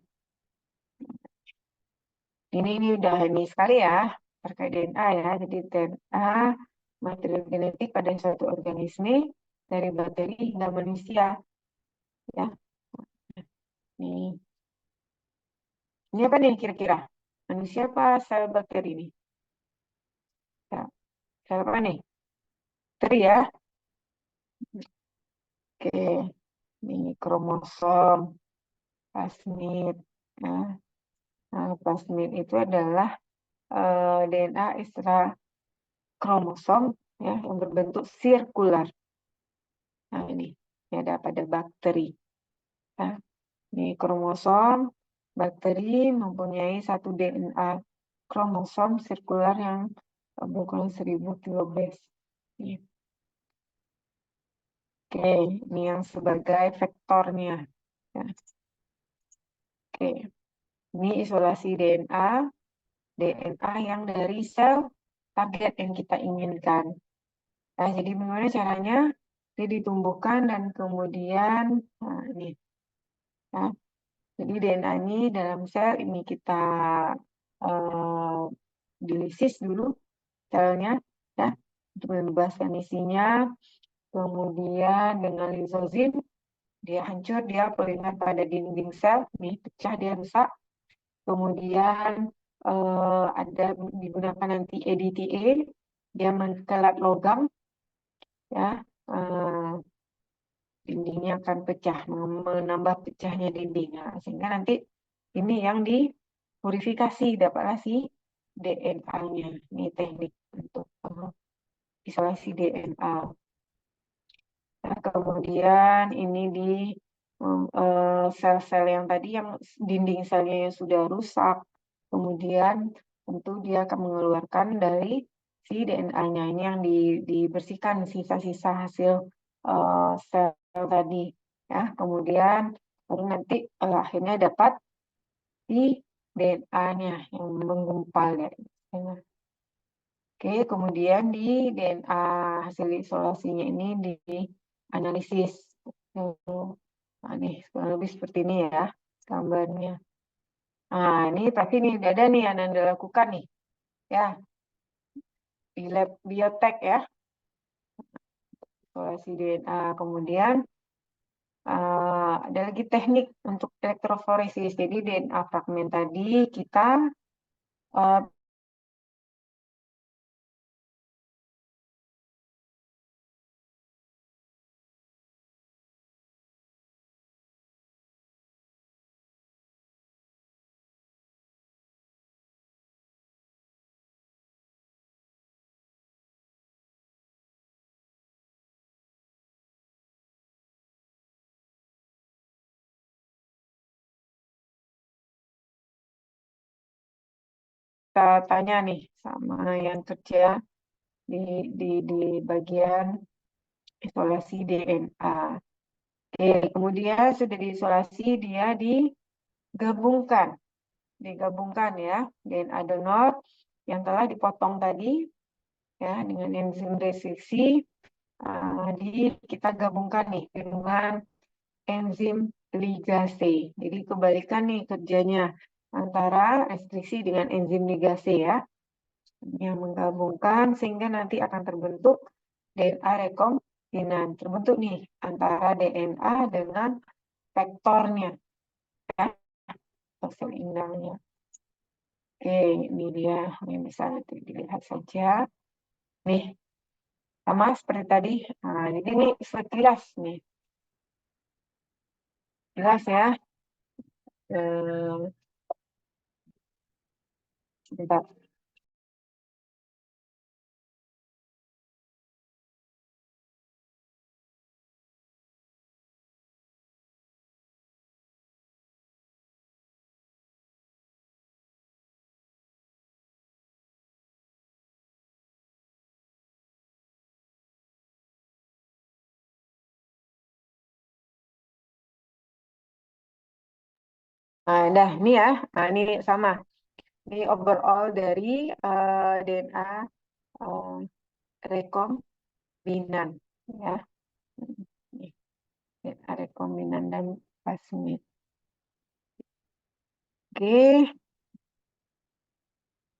Ini udah ini sekali ya terkait DNA ya. Jadi DNA material genetik pada suatu organisme dari bakteri hingga manusia ya. Ini apa nih kira-kira? Manusia apa sel bakteri ini? Ya, sel apa nih? Bakteri ya. Oke, ini kromosom, plasmid. Nah, plasmid itu adalah DNA ekstra kromosom ya, yang berbentuk sirkular. Nah, ini ada pada bakteri. Nah, ini kromosom bakteri mempunyai satu DNA kromosom sirkular yang berukuran 1000 kilobase. Oke, ini yang sebagai vektornya. Ya. Oke, ini isolasi DNA yang dari sel target yang kita inginkan. Nah, jadi bagaimana caranya? Dia ditumbuhkan dan kemudian, nah ini. Ya. Jadi DNA ini dalam sel ini kita dilisis dulu selnya, ya, untuk membebaskan isinya. Kemudian dengan lisozim, dia hancur, dia polimer pada dinding sel, nih pecah, dia rusak. Kemudian ada digunakan nanti EDTA, dia mengkelat logam, ya, dindingnya akan pecah, menambah pecahnya dinding. Nah, sehingga nanti ini yang dipurifikasi, dapatlah si DNA-nya. Ini teknik untuk isolasi DNA. Nah, kemudian ini di sel-sel yang tadi, yang dinding selnya yang sudah rusak, kemudian tentu dia akan mengeluarkan dari si DNA-nya. Ini yang dibersihkan sisa-sisa hasil sel tadi, ya. Kemudian baru nanti akhirnya dapat di DNA-nya yang menggumpal, ya. Oke, kemudian di DNA hasil isolasinya ini dianalisis. Nah, ini kurang lebih seperti ini ya gambarnya. Nah, ini pasti nih ada nih yang Anda lakukan nih, ya, di lab biotek, ya, isolasi DNA. Kemudian ada lagi teknik untuk elektroforesis. Jadi DNA fragmen tadi kita tanya nih sama yang kerja di bagian isolasi DNA. Oke, kemudian sudah diisolasi, dia digabungkan ya, DNA donor yang telah dipotong tadi, ya, dengan enzim restriksi, kita gabungkan nih dengan enzim ligase. Jadi kebalikan nih kerjanya antara restriksi dengan enzim ligase, ya, yang menggabungkan sehingga nanti akan terbentuk DNA rekombinan. Terbentuk nih antara DNA dengan vektornya, ya, sel inangnya. Oke, ini dia, ini bisa nanti dilihat saja. Nih, sama seperti tadi. Nah, jadi ini sekilas nih. Jelas ya. Sebentar. Nah, ini ya. Nah, ini sama. Ini overall dari DNA rekombinan, ya. DNA rekombinan dan plasmid. Oke.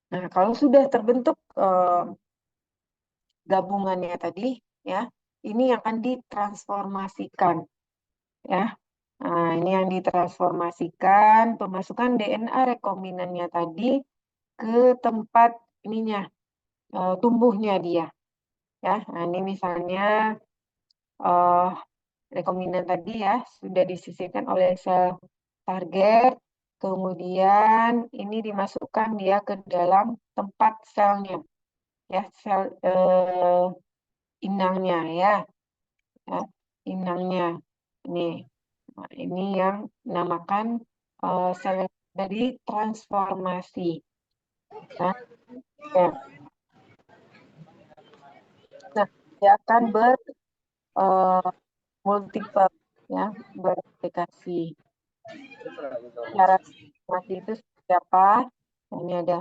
Nah, kalau sudah terbentuk gabungannya tadi, ya, ini akan ditransformasikan, ya. Nah, ini yang ditransformasikan, pemasukan DNA rekombinannya tadi ke tempat ininya, tumbuhnya dia, ya. Nah, ini misalnya rekombinan tadi, ya, sudah disisipkan oleh sel target, kemudian ini dimasukkan dia ke dalam tempat selnya, ya, sel inangnya ya. Ya, inangnya ini. Nah, ini yang namakan sel dari transformasi. Nah, ya. Nah, dia akan multiple ya, beraplikasi. Cara transformasi itu seperti apa? Ini ada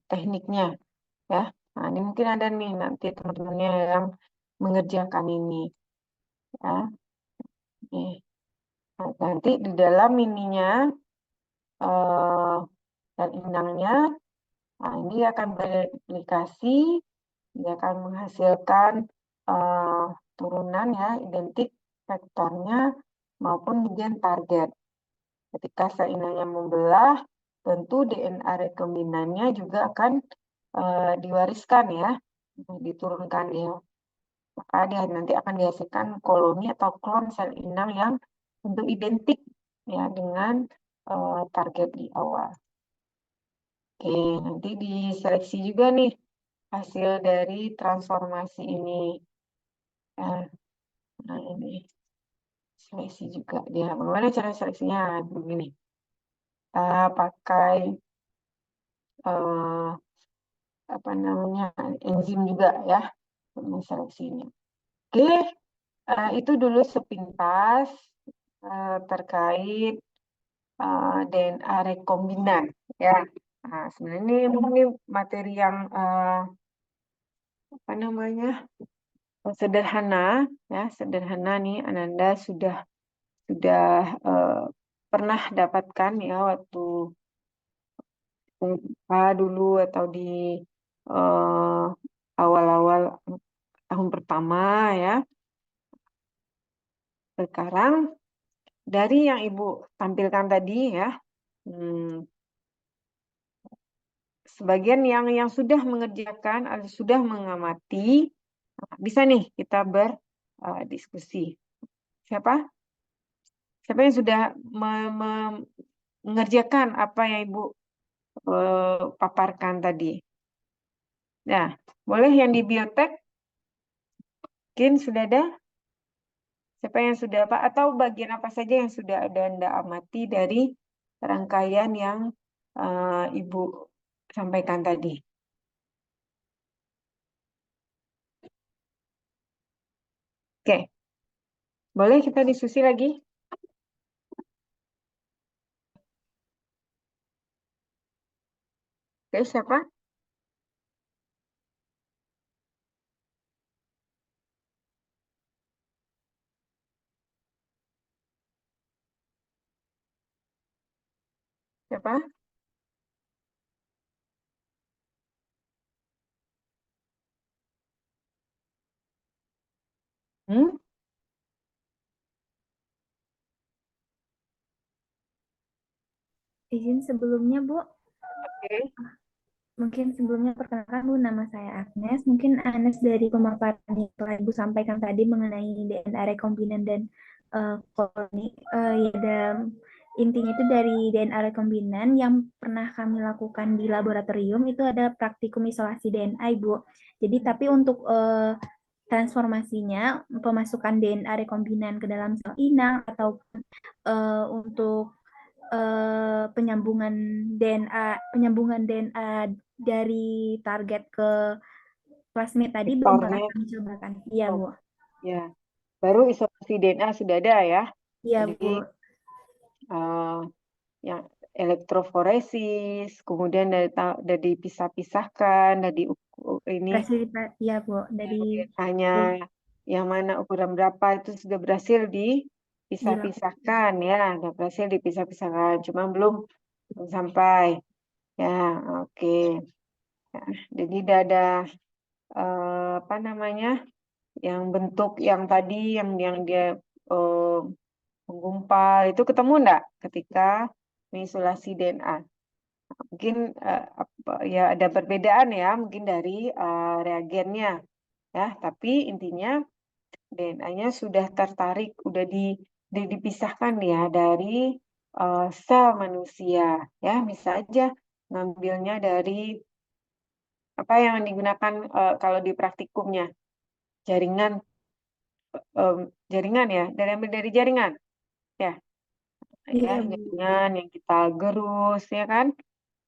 tekniknya ya. Nah, ini mungkin ada nih nanti teman-temannya yang mengerjakan ini ya. Nih. Nah, nanti di dalam ininya dan inangnya, nah ini akan beraplikasi, dia akan menghasilkan turunan ya, identik vektornya maupun gen target. Ketika sel inangnya membelah, tentu DNA rekombinannya juga akan diwariskan ya, diturunkan ya. Maka dia nanti akan dihasilkan koloni atau klon sel inang yang tentu identik ya dengan target di awal. Oke, nanti diseleksi juga nih hasil dari transformasi ini. Nah, ini seleksi juga dia. Bagaimana cara seleksinya? Begini. Kita pakai apa namanya enzim juga ya untuk seleksinya. Oke, itu dulu sepintas terkait DNA rekombinan ya. Nah, sebenarnya ini materi yang apa namanya sederhana ya, sederhana nih Ananda sudah pernah dapatkan ya waktu dulu atau di awal-awal tahun pertama ya. Sekarang dari yang Ibu tampilkan tadi ya, sebagian yang sudah mengerjakan atau sudah mengamati, bisa nih kita berdiskusi. Siapa yang sudah mengerjakan apa yang Ibu paparkan tadi? Nah, boleh yang di biotek? Mungkin sudah ada? Siapa yang sudah apa? Atau bagian apa saja yang sudah ada Anda amati dari rangkaian yang Ibu sampaikan tadi? Oke. Boleh kita diskusi lagi? Oke, siapa? Siapa? Izin sebelumnya, Bu. Oke. Mungkin sebelumnya perkenalkan, Bu, nama saya Agnes. Mungkin Agnes dari pemaparan yang telah Ibu sampaikan tadi mengenai DNA rekombinan dan koloni. Ya, intinya itu dari DNA rekombinan yang pernah kami lakukan di laboratorium itu ada praktikum isolasi DNA, Ibu. Jadi tapi untuk transformasinya, pemasukan DNA rekombinan ke dalam sel inang ataupun untuk penyambungan DNA dari target ke plasmid tadi belum pernah kami cobakan. Iya, Bu. Ya, baru isolasi DNA sudah ada ya. Iya, Jadi, Bu. Yang elektroforesis, kemudian dari dipisah-pisahkan, dari ini. Iya, Bu. Dari hanya yang mana ukuran berapa itu sudah berhasil dipisah-pisahkan ya, sudah berhasil dipisah-pisahkan, cuma belum sampai ya. Oke. Nah, jadi udah ada apa namanya yang bentuk yang tadi yang dia menggumpal itu ketemu enggak ketika mengisolasi DNA? Mungkin ya ada perbedaan ya mungkin dari reagennya ya, tapi intinya DNA-nya sudah tertarik, udah dipisahkan ya dari sel manusia ya, bisa aja ngambilnya dari Apa yang digunakan kalau di praktikumnya? Jaringan, jaringan ya, dari jaringan, ya, Iya, Bu. jaringan yang kita gerus, ya kan?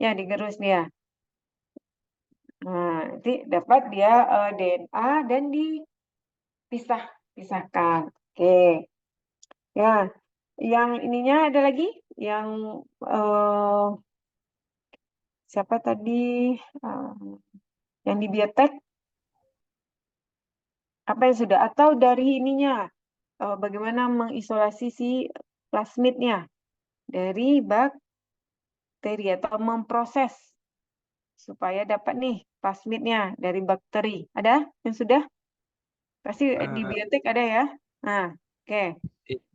Ya, digerus dia. Nah, nanti dapat dia DNA dan dipisahkan. Oke. Ya, yang ininya ada lagi yang siapa tadi yang di biotek? Apa yang sudah atau dari ininya bagaimana mengisolasi si plasmidnya dari bakteri atau memproses supaya dapat nih plasmidnya dari bakteri. Ada yang sudah? Pasti di biotek ada ya. Nah, oke.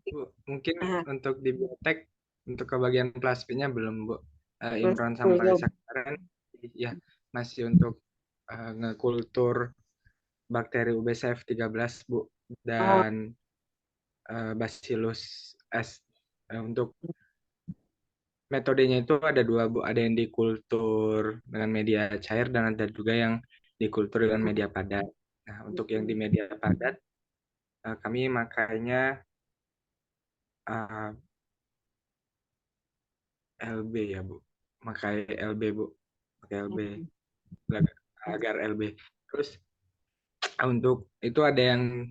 Bu, mungkin Aha. untuk di biotek untuk ke bagian plasmidnya belum, Bu. Imron Belum. sama Kalisa kemarin ya masih untuk ngekultur bakteri UBCF 13, Bu, dan Bacillus S. Untuk metodenya itu ada dua, Bu. Ada yang dikultur dengan media cair dan ada juga yang dikultur dengan media padat. Nah, untuk yang di media padat, kami makanya LB ya, Bu. Pakai LB, Bu. Pakai LB. Agar LB. Terus untuk itu ada yang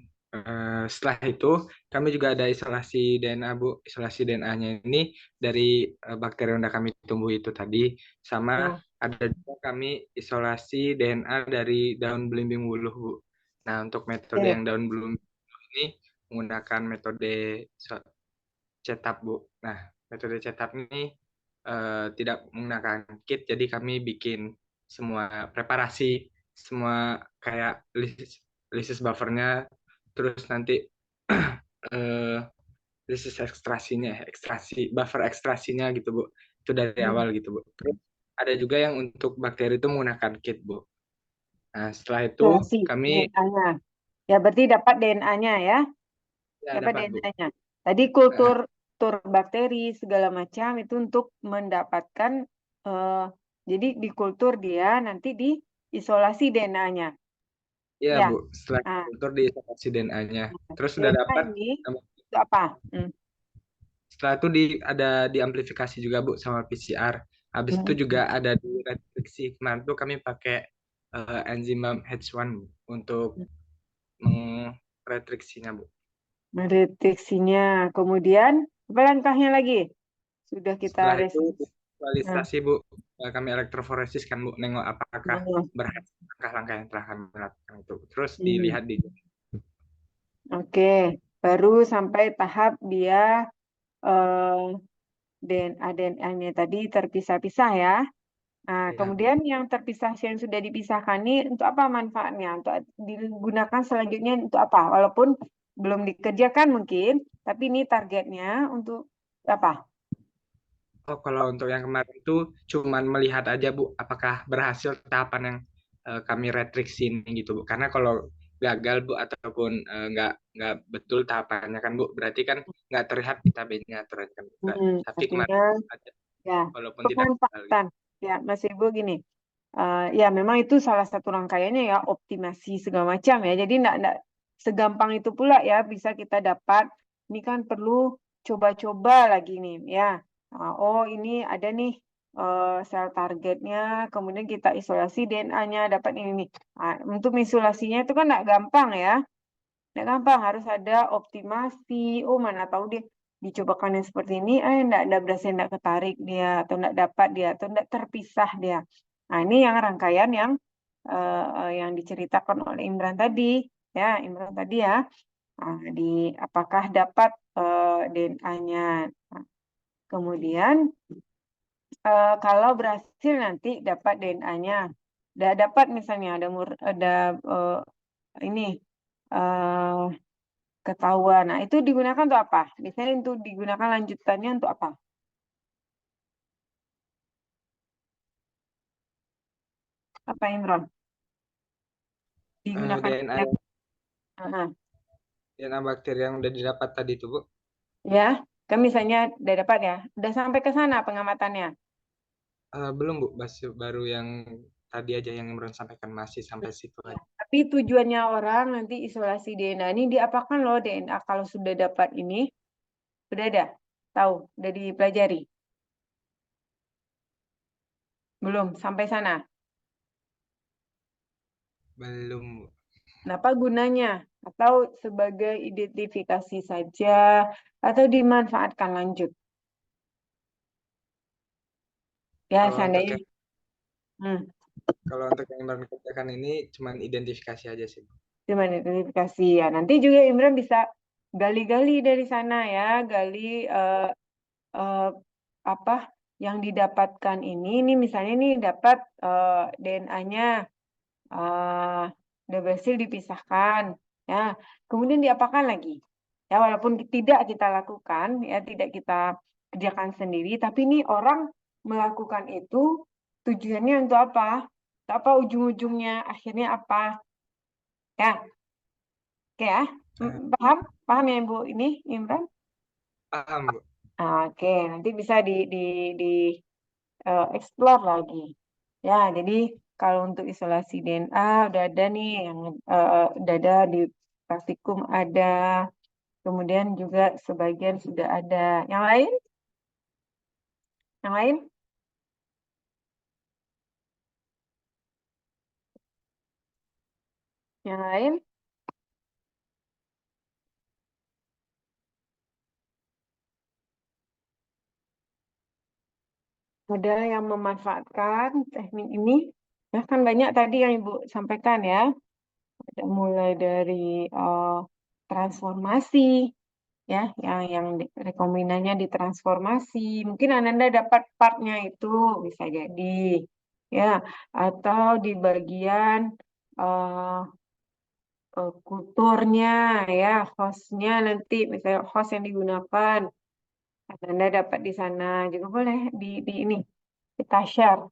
setelah itu kami juga ada isolasi DNA, Bu. Isolasi DNA-nya ini dari bakteri yang udah kami tumbuh itu tadi, sama ada juga kami isolasi DNA dari daun belimbing wuluh, Bu. Nah, untuk metode yang daun belimbing wuluh ini menggunakan metode cetak, Bu. Nah, metode cetak ini tidak menggunakan kit, jadi kami bikin semua preparasi, semua kayak lysis buffernya, terus nanti lysis buffer ekstrasinya gitu, Bu. Itu dari awal gitu, Bu. Terus ada juga yang untuk bakteri itu menggunakan kit, Bu. Nah, setelah itu kami DNA-nya. Ya, berarti dapat DNA-nya ya. Dapat DNA-nya. Tadi kultur bakteri segala macam itu untuk mendapatkan jadi dikultur dia nanti diisolasi DNA-nya. Iya, Ya. Bu. Setelah kultur diisolasi DNA-nya. Terus sudah dapat itu apa? Setelah itu ada diamplifikasi juga, Bu, sama PCR. Habis itu juga ada di retriksi. Kemarin tuh kami pakai enzim H1 untuk meretriksinya, Bu. Meretriksinya. Kemudian apa langkahnya lagi? Sudah kita Setelah itu visualisasi, Bu. Kami elektroforesis kan, Bu, nengok apakah berhasil langkah-langkah yang telah kami lakukan itu. Terus dilihat di Oke, baru sampai tahap dia DNA-nya tadi terpisah-pisah ya. Nah, kemudian yang terpisah yang sudah dipisahkan ini untuk apa manfaatnya? Untuk digunakan selanjutnya untuk apa? Walaupun belum dikerjakan mungkin, tapi ini targetnya untuk apa? Oh, kalau untuk yang kemarin itu cuman melihat aja, Bu, apakah berhasil tahapan yang kami retriksi ini gitu, Bu. Karena kalau gagal, Bu, ataupun nggak betul tahapannya kan, Bu, berarti kan nggak terlihat di tabelnya kan. Tapi kemarin ya, walaupun tidak pemanfaatan. Ya, Mas Ibu gini. Ya, memang itu salah satu rangkaiannya ya, optimasi segala macam ya. Jadi enggak segampang itu pula ya bisa kita dapat. Ini kan perlu coba-coba lagi nih ya. Oh, ini ada nih sel targetnya, kemudian kita isolasi DNA-nya dapat ini nih. Nah, untuk isolasinya itu kan enggak gampang ya. Enggak gampang, harus ada optimasi. Oh, mana tahu dia dicobakan yang seperti ini, enggak berhasil, enggak ketarik dia, atau enggak dapat dia, atau enggak terpisah dia. Nah, ini yang rangkaian yang diceritakan oleh Imran tadi, ya Imran tadi ya. Nah, apakah dapat DNA-nya. Nah, kemudian kalau berhasil nanti dapat DNA-nya, udah dapat misalnya ada ini ketahuan. Nah, itu digunakan untuk apa? Biasanya untuk digunakan lanjutannya untuk apa? Apa Imron? Digunakan DNA bakteri yang udah didapat tadi itu, Bu. Ya, kan misalnya udah dapat ya. Udah sampai ke sana pengamatannya? Belum, Bu. Baru yang tadi aja yang Imran sampaikan, masih sampai situ aja. Tapi tujuannya orang nanti isolasi DNA ini diapakan loh DNA kalau sudah dapat ini? Udah ada? Tahu? Udah dipelajari? Belum sampai sana? Belum. Kenapa gunanya? Atau sebagai identifikasi saja? Atau dimanfaatkan lanjut? Ya, Kalau untuk seandainya. yang, kalau untuk yang Imran kerjakan ini cuman identifikasi aja sih. Cuman identifikasi ya. Nanti juga Imran bisa gali-gali dari sana ya, gali apa yang didapatkan ini misalnya nih dapat DNA-nya udah berhasil dipisahkan ya, kemudian diapakan lagi ya, walaupun tidak kita lakukan ya, tidak kita kerjakan sendiri, tapi ini orang melakukan itu tujuannya untuk apa? Ujung-ujungnya akhirnya apa ya? Oke ya, paham ya Ibu ini Imran? Paham, Bu. Oke, nanti bisa di explore lagi. Ya, jadi kalau untuk isolasi DNA udah ada nih yang udah ada di praktikum ada, kemudian juga sebagian sudah ada. Yang lain? Yang lain? Yang lain? Ada yang memanfaatkan teknik ini? Ya kan banyak tadi yang Ibu sampaikan ya. Ada mulai dari transformasi, ya, yang rekombinannya ditransformasi. Mungkin Ananda dapat partnya itu bisa jadi, ya, atau di bagian kulturnya, ya, hostnya nanti misalnya host yang digunakan, Ananda dapat di sana juga boleh di ini kita share,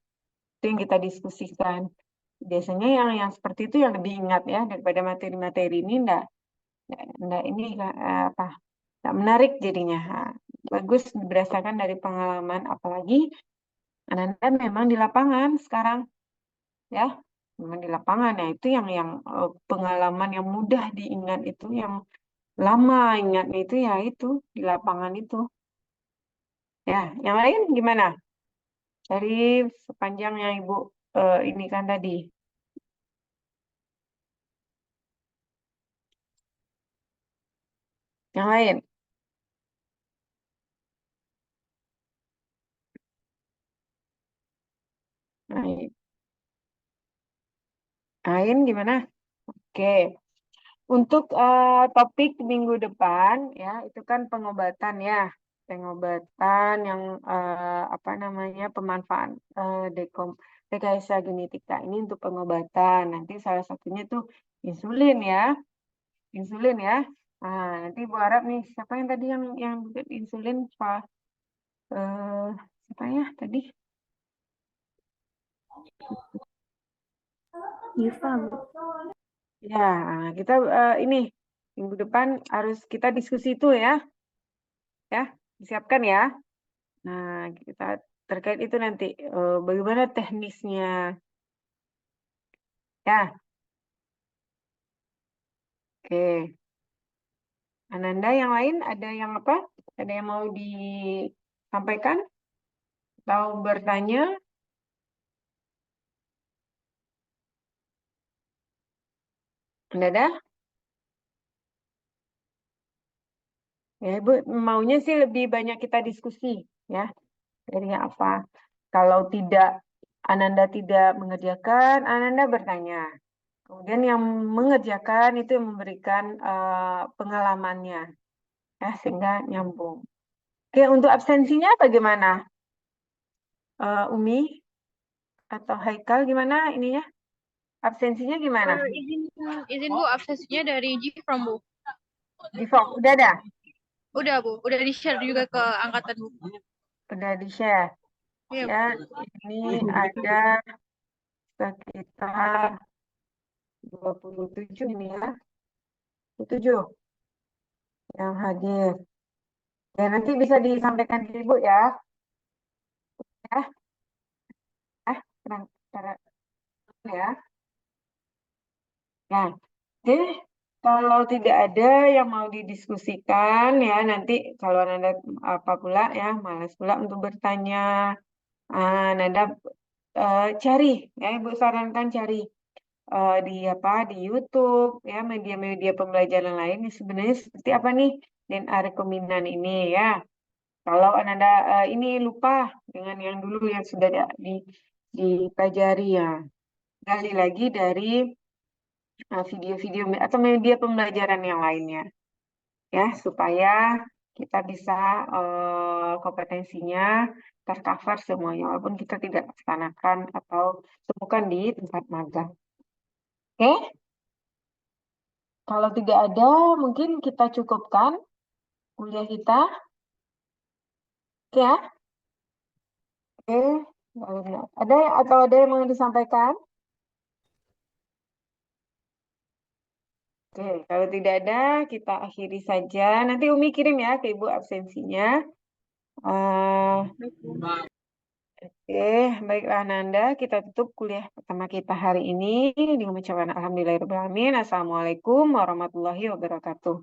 itu yang kita diskusikan. Biasanya yang seperti itu yang lebih ingat ya daripada materi-materi ini enggak ini apa enggak menarik jadinya. Bagus berdasarkan dari pengalaman, apalagi Ananda memang di lapangan sekarang ya, memang di lapangan ya, itu yang pengalaman yang mudah diingat, itu yang lama ingatnya itu ya itu di lapangan itu. Ya, yang lain gimana? Dari sepanjang yang Ibu ini kan tadi. Yang lain? Lain gimana? Oke. Untuk topik minggu depan ya, itu kan pengobatan ya. Pengobatan yang apa namanya, pemanfaat rekayasa genetika ini untuk pengobatan. Nanti salah satunya tuh insulin ya. Insulin ya. Nah, nanti Ibu harap nih, siapa yang tadi yang insulin, Pak? Siapa ya tadi? Yufa, Bu. Ya, kita ini minggu depan harus kita diskusi itu ya. Ya, disiapkan ya. Nah, kita terkait itu nanti bagaimana teknisnya. Ya. Oke. Ananda yang lain ada yang apa? Ada yang mau disampaikan atau bertanya? Anda ada? Ya, Ibu maunya sih lebih banyak kita diskusi ya. Dari apa? Kalau tidak Ananda tidak mengerjakan, Ananda bertanya. Kemudian yang mengerjakan itu yang memberikan pengalamannya, ya, sehingga nyambung. Oke, untuk absensinya bagaimana? Umi atau Haikal gimana ininya? Absensinya gimana? Izin Bu, absensinya dari G-From Bu. G-From, udah ada? Udah Bu, udah di-share juga ke angkatan Bu. Udah di-share. Iya, Ya, ini ada sekitar 27 ini ya. 27 yang hadir. Ya, nanti bisa disampaikan ke Ibu ya. Ya. Cara Ya. Nah, oke. Kalau tidak ada yang mau didiskusikan ya nanti kalau Nanda apa pula ya malas pula untuk bertanya, Nanda cari ya Ibu sarankan cari di apa di YouTube ya media-media pembelajaran lain yang sebenarnya seperti apa nih dan rekomendan ini ya. Kalau Ananda ini lupa dengan yang dulu yang sudah dipelajari ya, gali lagi dari video-video atau media pembelajaran yang lainnya ya supaya kita bisa kompetensinya tercover semuanya walaupun kita tidak laksanakan atau temukan di tempat magang. Oke? Kalau tidak ada, mungkin kita cukupkan kuliah kita. Oke ya? Oke. Ada atau ada yang mau disampaikan? Oke, kalau tidak ada, kita akhiri saja. Nanti Umi kirim ya ke Ibu absensinya. Oke, baiklah Nanda, kita tutup kuliah pertama kita hari ini dengan mengucapkan alhamdulillahirrahmanirrahim. Assalamualaikum warahmatullahi wabarakatuh.